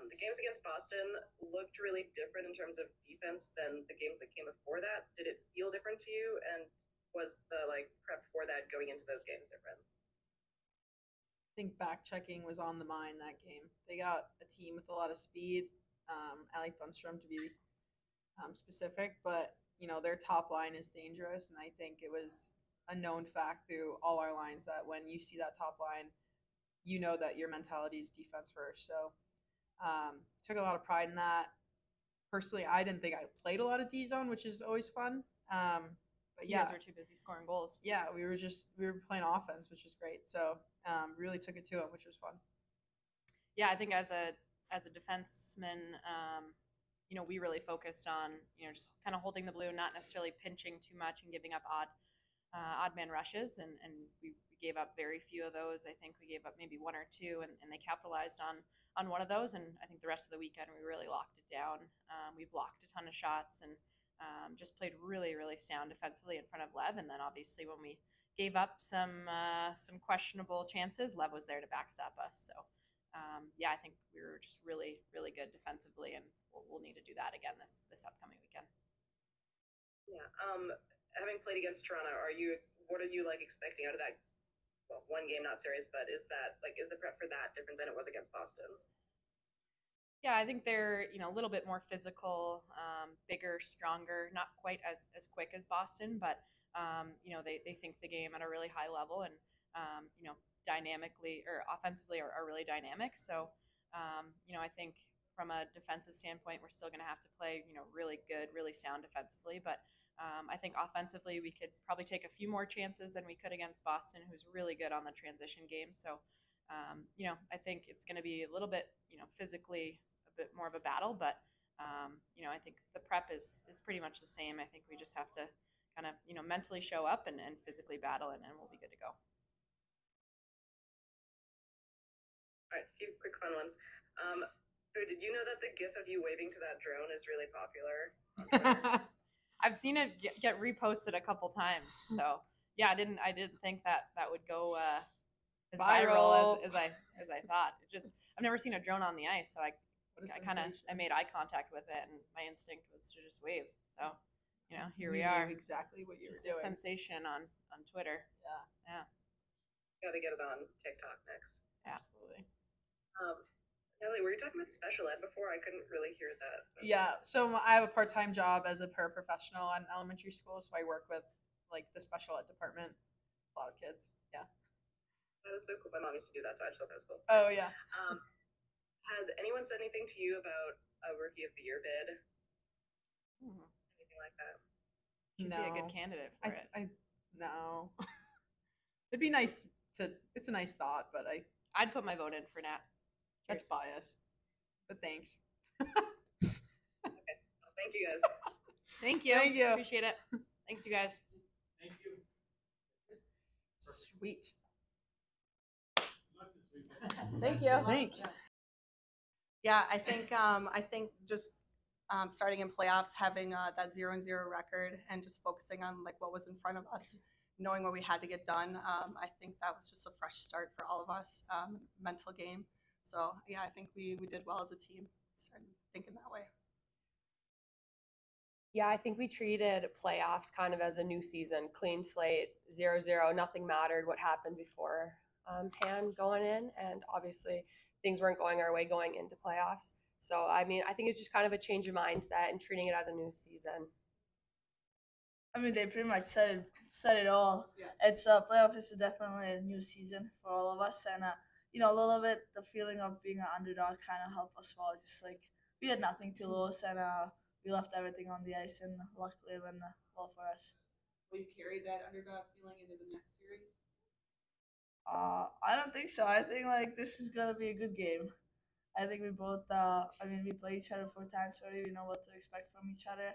[SPEAKER 3] the games against Boston looked really different in terms of defense than the games that came before that. Did it feel different to you? And was the prep for that going into those games different?
[SPEAKER 11] I think back checking was on the mind that game. They got a team with a lot of speed. I like Bunstrom to be specific, but their top line is dangerous, and I think it was a known fact through all our lines that when you see that top line, that your mentality is defense first. So took a lot of pride in that. Personally, I didn't think I played a lot of D zone, which is always fun. But yeah,
[SPEAKER 5] you guys were too busy scoring goals.
[SPEAKER 11] Yeah, we were playing offense, which was great. So really took it to them, which was fun. Yeah, I think as a defenseman, we really focused on just kind of holding the blue, not necessarily pinching too much and giving up odd man rushes, and we gave up very few of those. I think we gave up maybe one or two, and they capitalized on one of those. And I think the rest of the weekend we really locked it down. We blocked a ton of shots and just played really, really sound defensively in front of Lev. And then obviously when we gave up some questionable chances, Lev was there to backstop us. So I think we were just really, really good defensively, and we'll need to do that again this upcoming weekend.
[SPEAKER 3] Yeah. Having played against Toronto, what are you expecting out of that? Well, one game, not series, but is the prep for that different than it was against Boston?
[SPEAKER 11] Yeah, I think they're a little bit more physical, bigger, stronger, not quite as quick as Boston, but they think the game at a really high level, and dynamically or offensively are really dynamic. So I think from a defensive standpoint, we're still going to have to play really good, really sound defensively, but I think offensively we could probably take a few more chances than we could against Boston, who's really good on the transition game. So I think it's going to be a little bit physically a bit more of a battle, but I think the prep is pretty much the same. I think we just have to kind of, mentally show up and physically battle, and we'll be good to go.
[SPEAKER 3] All right, a few quick fun ones. Did you know that the GIF of you waving to that drone is really popular?
[SPEAKER 11] I've seen it get reposted a couple times. So yeah, I didn't think that would go as viral as I thought. I've never seen a drone on the ice, so I made eye contact with it, and my instinct was to just wave. So here we are.
[SPEAKER 7] Exactly what you were
[SPEAKER 11] Just
[SPEAKER 7] doing.
[SPEAKER 11] a sensation on Twitter. Yeah.
[SPEAKER 3] Got to get it on TikTok next.
[SPEAKER 11] Absolutely.
[SPEAKER 3] Natalie, were you talking about special ed before? I couldn't really hear that.
[SPEAKER 4] Yeah, so I have a part-time job as a paraprofessional in elementary school, so I work with like the special ed department, a lot of kids. Yeah.
[SPEAKER 3] That was so cool. My mom used to do that, so I just thought that was cool.
[SPEAKER 4] Oh yeah.
[SPEAKER 3] Has anyone said anything to you about a Rookie of the Year bid? Anything like that?
[SPEAKER 11] Should be a good candidate for it.
[SPEAKER 4] No. It'd be nice it's a nice thought, but
[SPEAKER 11] I'd put my vote in for Nat.
[SPEAKER 4] That's biased. But thanks.
[SPEAKER 3] Okay. Well, thank you guys.
[SPEAKER 11] Thank you.
[SPEAKER 4] Thank you.
[SPEAKER 11] Appreciate it. Thanks, you guys.
[SPEAKER 8] Thank you.
[SPEAKER 4] Sweet.
[SPEAKER 12] Thank you.
[SPEAKER 4] Thanks.
[SPEAKER 12] Yeah, I think just starting in playoffs, having that 0-0 record and just focusing on like what was in front of us, knowing what we had to get done. I think that was just a fresh start for all of us, mental game. So yeah, I think we did well as a team. Started thinking that way.
[SPEAKER 13] Yeah, I think we treated playoffs kind of as a new season, clean slate, 0-0, nothing mattered what happened before hand going in, and obviously things weren't going our way going into playoffs. So, I mean, I think it's just kind of a change of mindset and treating it as a new season.
[SPEAKER 14] I mean, they pretty much said it all.
[SPEAKER 12] Yeah.
[SPEAKER 14] It's playoff is definitely a new season for all of us, and a little bit the feeling of being an underdog kind of helped us well. Just like we had nothing to lose, and we left everything on the ice, and luckily it went well for us.
[SPEAKER 1] Will you carry that underdog feeling into the next series?
[SPEAKER 14] I don't think so. I think like this is gonna be a good game. I think we both. We played each other 4 times already. We know what to expect from each other.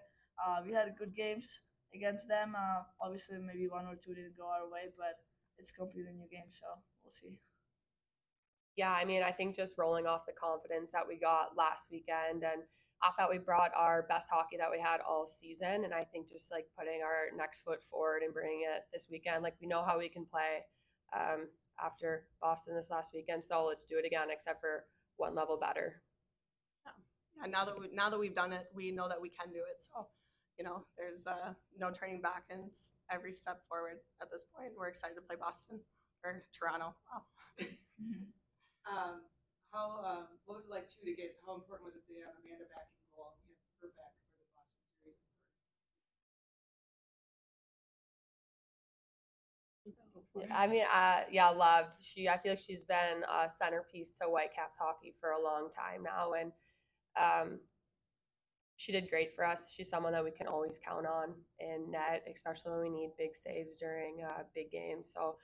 [SPEAKER 14] We had good games against them. Obviously, maybe 1 or 2 didn't go our way, but it's a completely new game, so we'll see.
[SPEAKER 13] Yeah, I mean, I think just rolling off the confidence that we got last weekend, and I thought we brought our best hockey that we had all season, and I think just like putting our next foot forward and bringing it this weekend, like we know how we can play after Boston this last weekend, so let's do it again, except for one level better.
[SPEAKER 12] Yeah. Now that we've done it, we know that we can do it. So, there's no turning back, and it's every step forward at this point. We're excited to play Boston or Toronto. Wow.
[SPEAKER 1] What was it like too to get? How important was it to have Amanda back in goal? You have her back for the Boston series.
[SPEAKER 13] I mean, Love. I feel like she's been a centerpiece to Whitecaps hockey for a long time now, and she did great for us. She's someone that we can always count on in net, especially when we need big saves during big games. So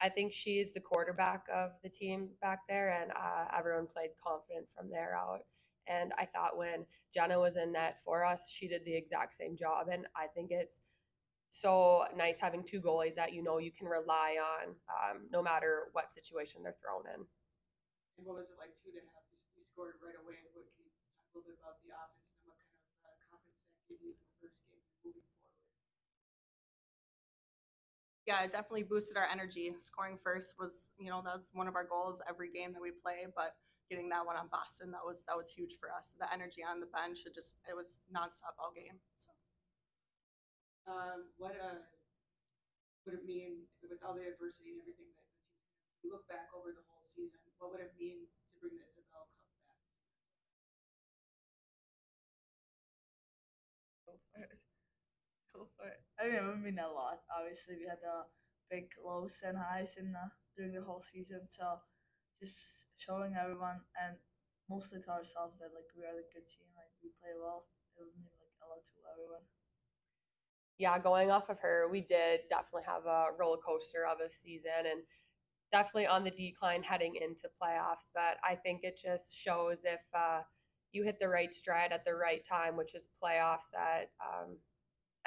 [SPEAKER 13] I think she's the quarterback of the team back there, and everyone played confident from there out. And I thought when Jenna was in net for us, she did the exact same job. And I think it's so nice having 2 goalies that you can rely on no matter what situation they're thrown in.
[SPEAKER 1] And what was it like too to have you scored right away? What can you talk a little bit about the offense and what kind of confidence that gave you in the first game moving forward?
[SPEAKER 12] Yeah, it definitely boosted our energy. Scoring first was, that's one of our goals every game that we play, but getting that one on Boston, that was huge for us. The energy on the bench, it was nonstop all game. So.
[SPEAKER 1] What would it mean with all the adversity and everything that the team? You look back over the whole season. What would it mean to bring the Isobel Cup back?
[SPEAKER 14] Go for it. I mean, it would mean a lot. Obviously, we had the big lows and highs during the whole season. So, just showing everyone and mostly to ourselves that like we are a good team, like we play well. It would mean like a lot to everyone.
[SPEAKER 13] Yeah, going off of her, we did definitely have a roller coaster of a season and definitely on the decline heading into playoffs. But I think it just shows if you hit the right stride at the right time, which is playoffs, that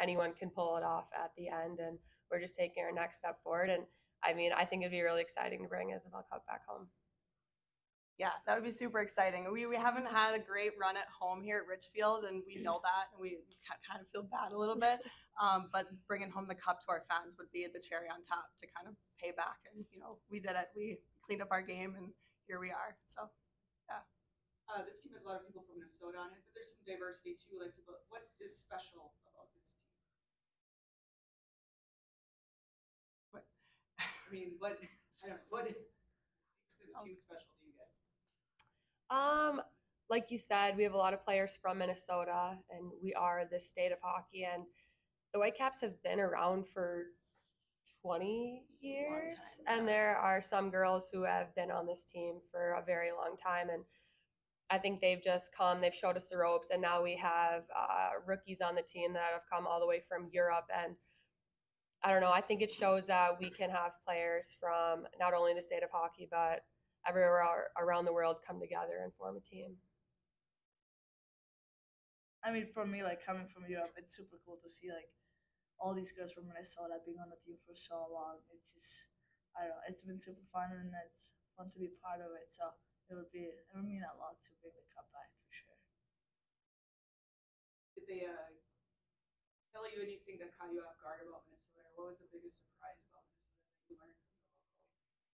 [SPEAKER 13] anyone can pull it off at the end, and we're just taking our next step forward. And I mean, I think it'd be really exciting to bring Isobel Cup back home.
[SPEAKER 12] Yeah, that would be super exciting. We haven't had a great run at home here at Richfield, and we know that, and we kind of feel bad a little bit. But bringing home the cup to our fans would be the cherry on top to kind of pay back. And, we did it. We cleaned up our game, and here we are. So, yeah.
[SPEAKER 1] This team has a lot of people from Minnesota on it, but there's some diversity too. Like, what is special about this team? What? I mean, what makes this team special to you guys?
[SPEAKER 13] Like you said, we have a lot of players from Minnesota, and we are the state of hockey. And the Whitecaps have been around for 20 years, and there are some girls who have been on this team for a very long time. And I think they've just come, they've showed us the ropes, and now we have rookies on the team that have come all the way from Europe. And I don't know, I think it shows that we can have players from not only the state of hockey, but everywhere around the world come together and form a team.
[SPEAKER 14] I mean, for me, like coming from Europe, it's super cool to see like all these girls from Minnesota being on the team for so long. It's just, I don't know, it's been super fun, and it's fun to be part of it. So it would mean a lot to bring the cup back for sure.
[SPEAKER 1] Did they tell you anything that caught you off guard about Minnesota? What was the biggest surprise about Minnesota that you learned from the local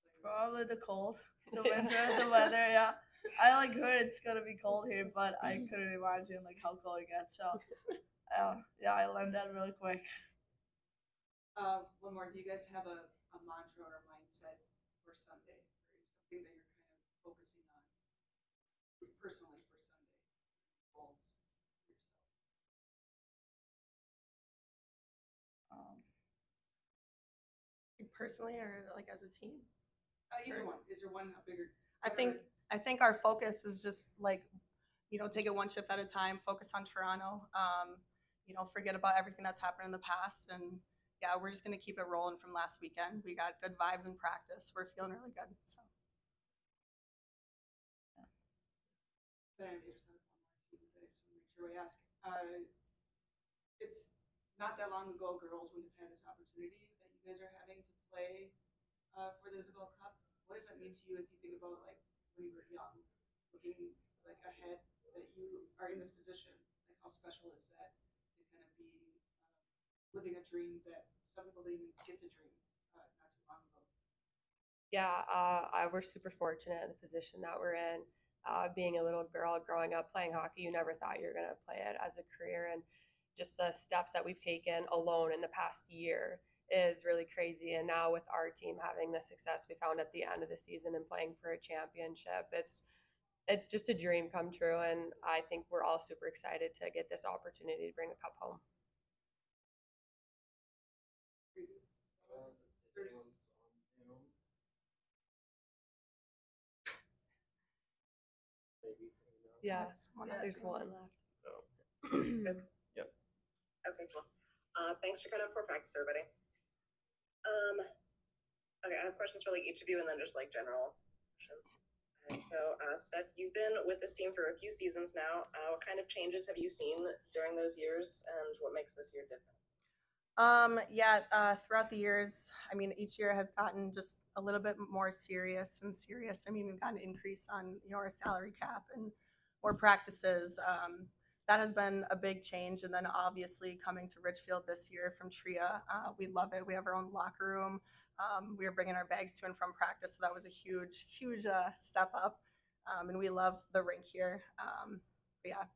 [SPEAKER 1] players?
[SPEAKER 14] Probably the cold, the winter, the weather. Yeah, I heard it's gonna be cold here, but I couldn't imagine like how cold it gets. So yeah, I learned that really quick.
[SPEAKER 1] One more. Do you guys have a mantra or a mindset for Sunday, or something that you're kind of focusing on personally for Sunday? Goals for yourself.
[SPEAKER 12] Personally, or like as a team?
[SPEAKER 1] Either one. Is there one bigger?
[SPEAKER 12] I think our focus is just like, take it one shift at a time, focus on Toronto, forget about everything that's happened in the past. And yeah, we're just going to keep it rolling from last weekend. We got good vibes in practice. We're feeling really good. So.
[SPEAKER 1] But I just have one more too, but I just want to make sure we ask. It's not that long ago, girls wouldn't have had this opportunity that you guys are having to play for the Isobel Cup. What does that mean to you if you think about like when you were young, looking like ahead that you are in this position? Like how special is that to kind of be living a dream that some people didn't even get to dream not too long ago?
[SPEAKER 13] Yeah, we're super fortunate in the position that we're in. Being a little girl growing up playing hockey, you never thought you were going to play it as a career. And just the steps that we've taken alone in the past year is really crazy. And now with our team having the success we found at the end of the season and playing for a championship, it's just a dream come true. And I think we're all super excited to get this opportunity to bring the cup home. Yeah, there's one left.
[SPEAKER 9] Yep.
[SPEAKER 3] Okay, cool. Thanks for coming up for practice, everybody. Okay, I have questions for like each of you, and then just like general questions. Alright, so Steph, you've been with this team for a few seasons now. What kind of changes have you seen during those years, and what makes this year different?
[SPEAKER 12] Throughout the years, I mean, each year has gotten just a little bit more serious and serious. I mean, we've got an increase on, our salary cap and more practices. That has been a big change. And then obviously coming to Richfield this year from Tria, we love it. We have our own locker room. We are bringing our bags to and from practice. So that was a huge step up. And we love the rink here. Yeah,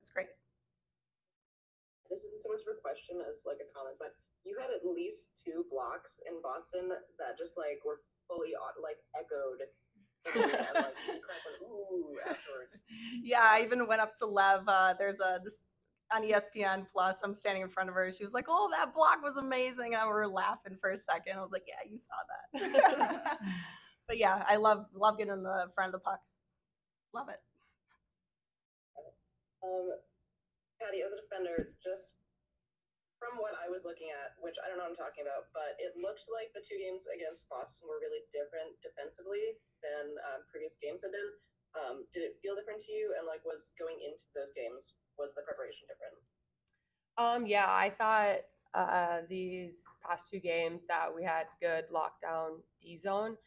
[SPEAKER 12] it's great.
[SPEAKER 3] This isn't so much of a question as like a comment, but you had at least 2 blocks in Boston that just like were fully like echoed. And, like, you went, ooh, afterwards.
[SPEAKER 12] Yeah, I even went up to Lev. There's on ESPN Plus. I'm standing in front of her. She was like, "Oh, that block was amazing!" And we were laughing for a second. I was like, "Yeah, you saw that." But yeah, I love getting in the front of the puck. Love it.
[SPEAKER 3] Patty, as a defender, just from what I was looking at, which I don't know what I'm talking about, but it looked like the 2 games against Boston were really different defensively than previous games have been. Did it feel different to you? And like, was going into those games, was the preparation different?
[SPEAKER 13] Yeah, I thought these past two games that we had good lockdown D zone,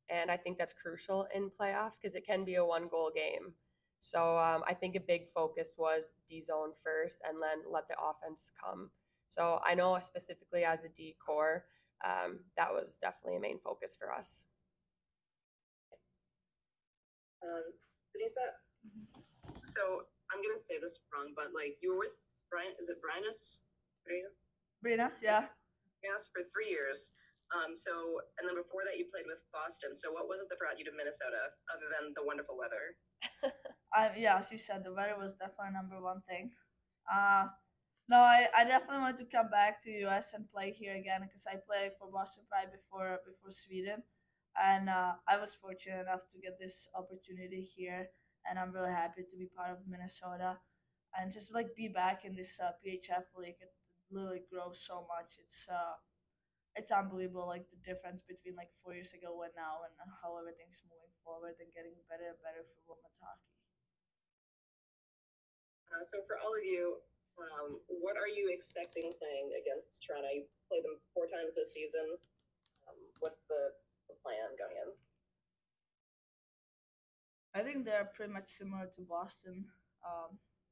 [SPEAKER 13] and I think that's crucial in playoffs because it can be a 1 goal game. So I think a big focus was D zone first, and then let the offense come. So I know specifically as a D core, that was definitely a main focus for us.
[SPEAKER 3] Denisa, so I'm gonna say this wrong, but like you were with Brian, is it Brianus?
[SPEAKER 14] Brinas, yeah.
[SPEAKER 3] Brianus for 3 years. So and then before that you played with Boston. So what was it that brought you to Minnesota other than the wonderful weather?
[SPEAKER 14] Yeah, as you said, the weather was definitely number one thing. No, I definitely want to come back to US and play here again because I played for Boston Pride before Sweden, and I was fortunate enough to get this opportunity here, and I'm really happy to be part of Minnesota, and just like be back in this PHF league. It literally grows so much. It's unbelievable, like the difference between like 4 years ago and now, and how everything's moving forward and getting better and better for women's hockey.
[SPEAKER 3] So for all of you, what are you expecting playing against Toronto? You played them 4 times this season. What's the plan going in?
[SPEAKER 14] I think they're pretty much similar to Boston.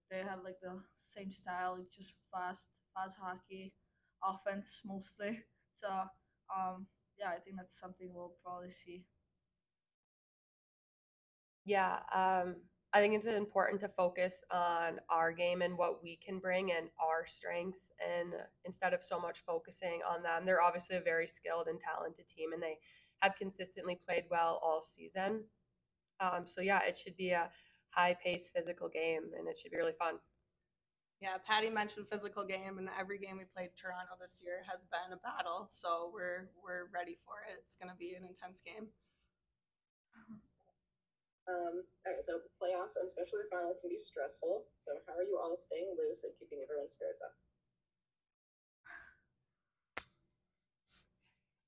[SPEAKER 14] They have like the same style, just fast hockey, offense mostly. So yeah, I think that's something we'll probably see.
[SPEAKER 13] Yeah, I think it's important to focus on our game and what we can bring and our strengths, and instead of so much focusing on them. They're obviously a very skilled and talented team, and they have consistently played well all season. So yeah, it should be a high-paced physical game, and it should be really fun.
[SPEAKER 12] Yeah, Patty mentioned physical game, and every game we played Toronto this year has been a battle. So we're ready for it. It's going to be an intense game.
[SPEAKER 3] Okay, so playoffs and especially the final can be stressful. So how are you all staying loose and keeping everyone's spirits up?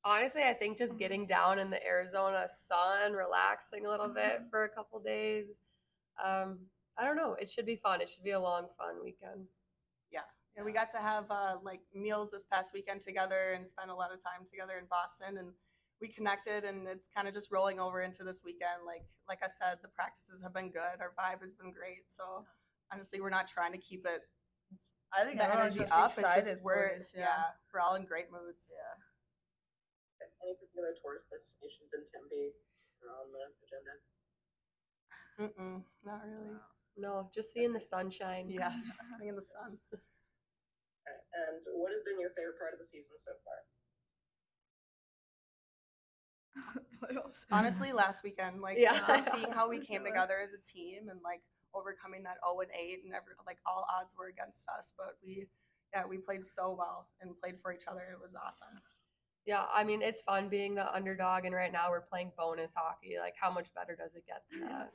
[SPEAKER 13] Honestly, I think just getting down in the Arizona sun, relaxing a little bit for a couple days. I don't know. It should be fun. It should be a long, fun weekend.
[SPEAKER 12] Yeah, we got to have like meals this past weekend together and spend a lot of time together in Boston, and we connected, and it's kind of just rolling over into this weekend. Like I said, the practices have been good. Our vibe has been great. So honestly, we're not trying to keep it.
[SPEAKER 14] I think
[SPEAKER 12] the
[SPEAKER 14] everyone's
[SPEAKER 12] energy
[SPEAKER 14] just
[SPEAKER 12] up. It's
[SPEAKER 14] excited
[SPEAKER 12] just
[SPEAKER 14] for this, yeah.
[SPEAKER 12] we're all in great moods.
[SPEAKER 14] Yeah.
[SPEAKER 3] Any particular tourist destinations in Tempe are on the agenda?
[SPEAKER 12] Not really.
[SPEAKER 13] No, just seeing the sunshine.
[SPEAKER 12] Yes, being in the sun.
[SPEAKER 3] Okay. And what has been your favorite part of the season so far?
[SPEAKER 12] Honestly, last weekend, like just seeing how we came together as a team and like overcoming that 0-8 and like all odds were against us, but we played so well and played for each other. It was awesome.
[SPEAKER 13] Yeah, I mean, it's fun being the underdog, and right now we're playing bonus hockey. Like, how much better does it get than that?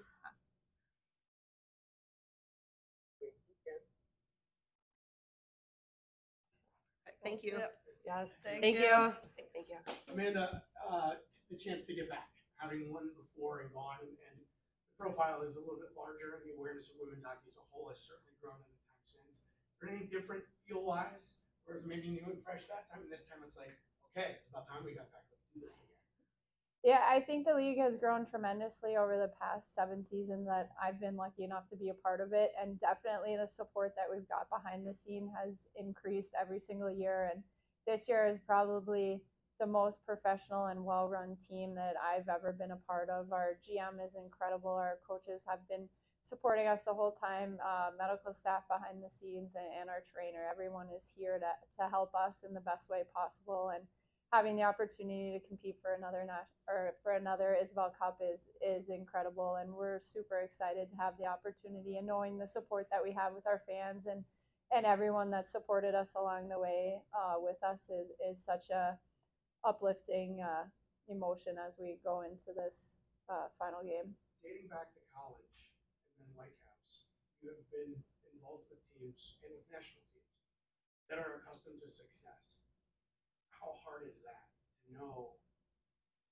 [SPEAKER 12] Thank you.
[SPEAKER 13] Yes,
[SPEAKER 14] Thank
[SPEAKER 13] you. Thank you.
[SPEAKER 8] Amanda, the chance to get back, having won before and gone, and the profile is a little bit larger, and the awareness of women's hockey as a whole has certainly grown in the time since. Is there anything different feel-wise, or is it maybe new and fresh that time? And this time it's like, okay, it's about time we got back. Let's do this again.
[SPEAKER 2] Yeah, I think the league has grown tremendously over the past 7 seasons that I've been lucky enough to be a part of it. And definitely the support that we've got behind the scene has increased every single year. And this year is probably the most professional and well-run team that I've ever been a part of. Our GM is incredible. Our coaches have been supporting us the whole time. Medical staff behind the scenes and our trainer, everyone is here to help us in the best way possible. And having the opportunity to compete for another Isobel Cup is incredible, and we're super excited to have the opportunity, and knowing the support that we have with our fans and everyone that supported us along the way with us is such a uplifting emotion as we go into this final game.
[SPEAKER 8] Dating back to college and then Whitecaps, you have been involved with teams and with national teams that are accustomed to success. How hard is that to know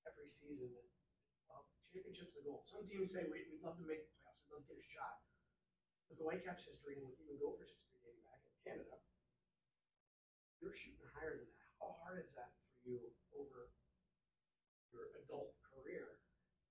[SPEAKER 8] every season that championship's the goal? Some teams say we'd love to make the playoffs, we'd love to get a shot. But the Whitecaps history and with even Gophers history dating back in Canada, you're shooting higher than that. How hard is that for you over your adult career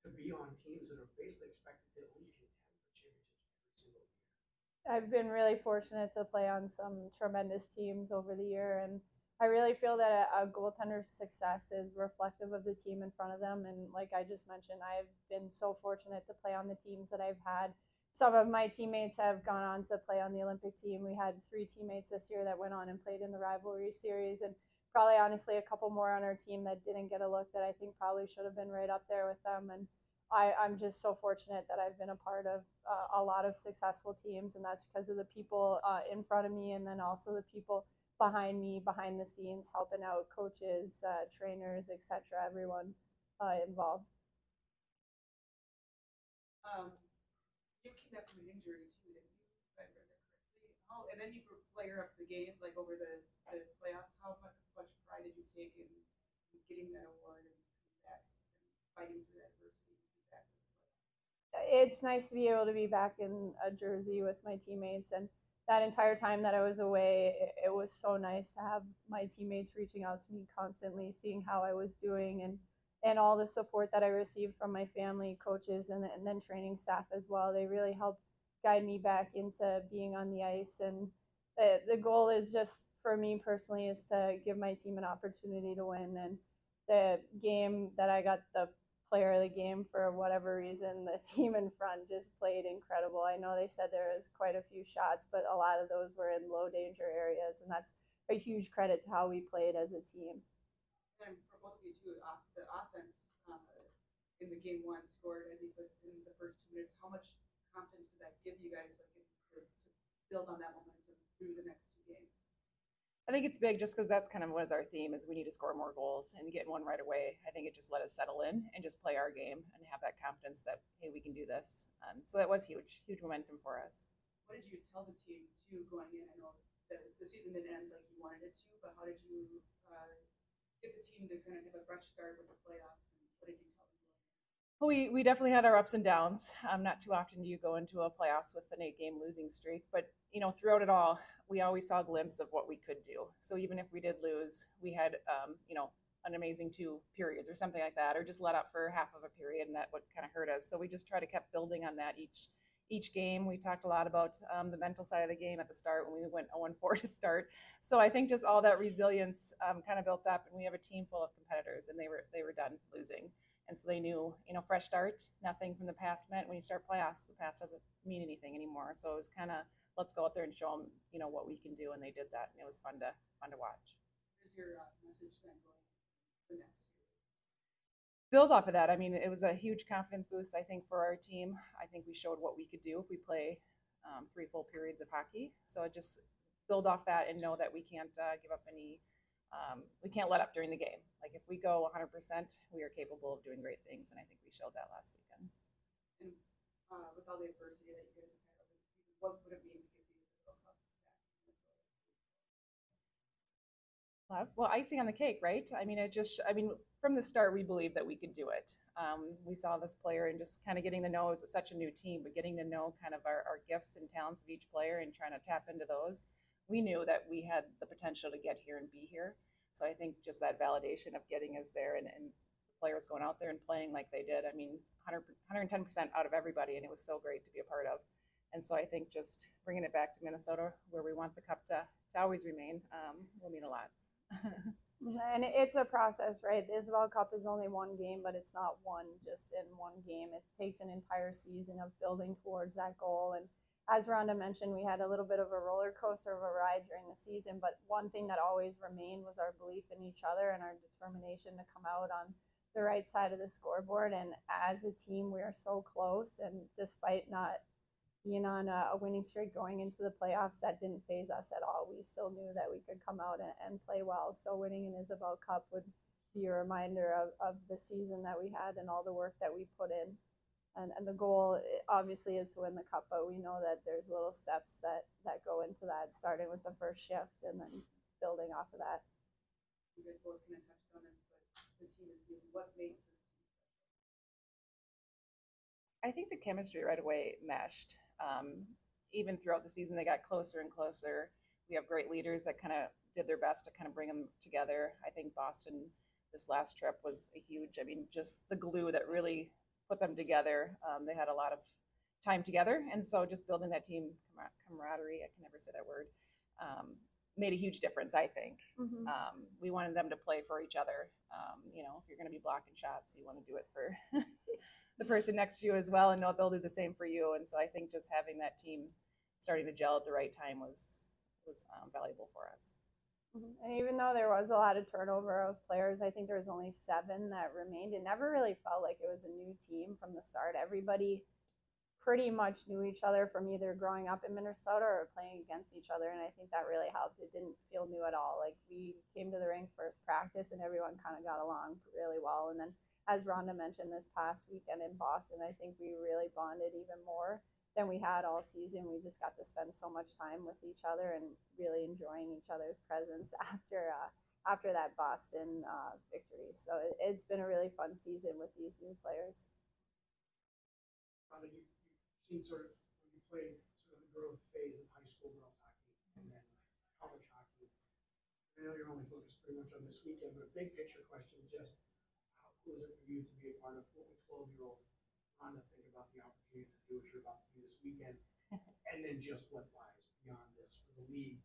[SPEAKER 8] to be on teams that are basically expected to at least contend for championships every single year?
[SPEAKER 2] I've been really fortunate to play on some tremendous teams over the year, and I really feel that a goaltender's success is reflective of the team in front of them. And like I just mentioned, I've been so fortunate to play on the teams that I've had. Some of my teammates have gone on to play on the Olympic team. We had 3 teammates this year that went on and played in the rivalry series, and probably honestly a couple more on our team that didn't get a look that I think probably should have been right up there with them. And I'm just so fortunate that I've been a part of a lot of successful teams, and that's because of the people in front of me, and then also the people behind me, behind the scenes, helping out coaches, trainers, etc., everyone involved.
[SPEAKER 1] You came back from an injury too, didn't you? If I read that correctly. Oh, and then you were player of the game, like over the playoffs. How much pride did you take in getting that award and coming back and fighting through adversity to be back in the playoffs?
[SPEAKER 2] It's nice to be able to be back in a jersey with my teammates, and that entire time that I was away, it was so nice to have my teammates reaching out to me constantly, seeing how I was doing, and all the support that I received from my family, coaches, and then training staff as well. They really helped guide me back into being on the ice. And the goal is just, for me personally, is to give my team an opportunity to win. And the game that I got the player of the game, for whatever reason, the team in front just played incredible. I know they said there was quite a few shots, but a lot of those were in low danger areas, and that's a huge credit to how we played as a team.
[SPEAKER 1] And for both of you too, the offense in the game one scored, I think, in the first 2 minutes. How much confidence did that give you guys, like, to build on that momentum through the next 2 games?
[SPEAKER 11] I think it's big just because that's kind of was our theme, is we need to score more goals and get one right away. I think it just let us settle in and just play our game and have that confidence that, hey, we can do this. So that was huge momentum for us.
[SPEAKER 1] What did you tell the team too going in? I know the season didn't end like you wanted it to, but how did you get the team to kind of have a fresh start with the playoffs? And what did you tell them?
[SPEAKER 11] Well, we definitely had our ups and downs. Not too often do you go into a playoffs with an 8-game losing streak, but throughout it all, we always saw a glimpse of what we could do. So even if we did lose, we had an amazing 2 periods or something like that, or just let up for half of a period, and that would kind of hurt us. So we just try to keep building on that each game. We talked a lot about the mental side of the game at the start when we went 0-4 to start. So I think just all that resilience kind of built up, and we have a team full of competitors, and they were done losing. And so they knew, fresh start, nothing from the past meant when you start playoffs, the past doesn't mean anything anymore. So it was kind of, let's go out there and show them, what we can do. And they did that. And it was fun to watch.
[SPEAKER 1] What is your message then going into the next series?
[SPEAKER 11] Build off of that. I mean, it was a huge confidence boost, I think, for our team. I think we showed what we could do if we play 3 full periods of hockey. So just build off that and know that we can't give up any. We can't let up during the game. Like, if we go 100%, we are capable of doing great things, and I think we showed that last weekend.
[SPEAKER 1] And with all the adversity that you guys have had over the season, what would it mean to get the Isobel Cup back in Minnesota?
[SPEAKER 11] Well, icing on the cake, right? I mean, from the start, we believed that we could do it. We saw this player and just kind of getting to know, it was such a new team, but getting to know kind of our gifts and talents of each player and trying to tap into those. We knew that we had the potential to get here and be here. So I think just that validation of getting us there and the players going out there and playing like they did. I mean, 110% out of everybody, and it was so great to be a part of. And so I think just bringing it back to Minnesota, where we want the cup to always remain, will mean a lot.
[SPEAKER 2] And it's a process, right? The Isobel Cup is only 1 game, but it's not won just in 1 game. It takes an entire season of building towards that goal. And as Ronda mentioned, we had a little bit of a roller coaster of a ride during the season, but one thing that always remained was our belief in each other and our determination to come out on the right side of the scoreboard. And as a team, we are so close, and despite not being on a winning streak going into the playoffs, that didn't faze us at all. We still knew that we could come out and play well. So winning an Isobel Cup would be a reminder of the season that we had and all the work that we put in. And the goal obviously is to win the cup, but we know that there's little steps that go into that, starting with the first shift and then building off of that.
[SPEAKER 1] You guys both kind of touched on this, but the team is new. What makes this team special?
[SPEAKER 11] I think the chemistry right away meshed. Even throughout the season, they got closer and closer. we have great leaders that kind of did their best to kind of bring them together. I think Boston this last trip was a huge, I mean, just the glue that really put them together. They had a lot of time together, and so just building that team camaraderie, I can never say that word, made a huge difference, I think.
[SPEAKER 2] Mhm.
[SPEAKER 11] We wanted them to play for each other. You know, if you're going to be blocking shots, you want to do it for the person next to you as well, and know they'll do the same for you. And so I think just having that team starting to gel at the right time was valuable for us.
[SPEAKER 2] And even though there was a lot of turnover of players, I think there was only 7 that remained. It never really felt like it was a new team from the start. Everybody pretty much knew each other from either growing up in Minnesota or playing against each other, and I think that really helped. It didn't feel new at all. Like, we came to the rink first practice and everyone kind of got along really well. And then, as Ronda mentioned, this past weekend in Boston, I think we really bonded even more than we had all season. We just got to spend so much time with each other and really enjoying each other's presence after that Boston victory. So it's been a really fun season with these new players.
[SPEAKER 8] You've seen sort of when you played sort of the growth phase of high school girls hockey and then college hockey. I know you're only focused pretty much on this weekend, but big picture question, just how cool is it for you to be a part of what would 12-year-old Ronda think about the opportunity to do what you're about to do this weekend, and then just what lies beyond this for the league?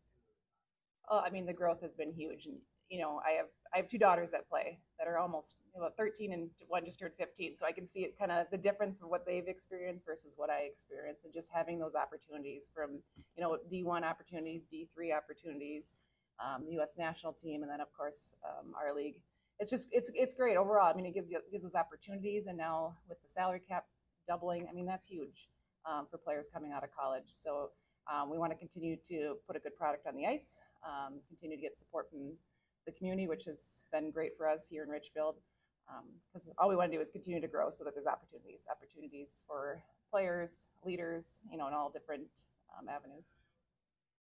[SPEAKER 11] Well, I mean, the growth has been huge, and you know, I have 2 daughters that play that are almost 13, and one just turned 15. So I can see it kind of the difference of what they've experienced versus what I experienced, and just having those opportunities from, you know, D1 opportunities, D3 opportunities, the U.S. national team, and then of course our league. It's great overall. I mean, it gives us opportunities, and now with the salary cap doubling, I mean, that's huge for players coming out of college. So we want to continue to put a good product on the ice, continue to get support from the community, which has been great for us here in Richfield, because all we want to do is continue to grow so that there's opportunities for players, leaders, you know, in all different avenues.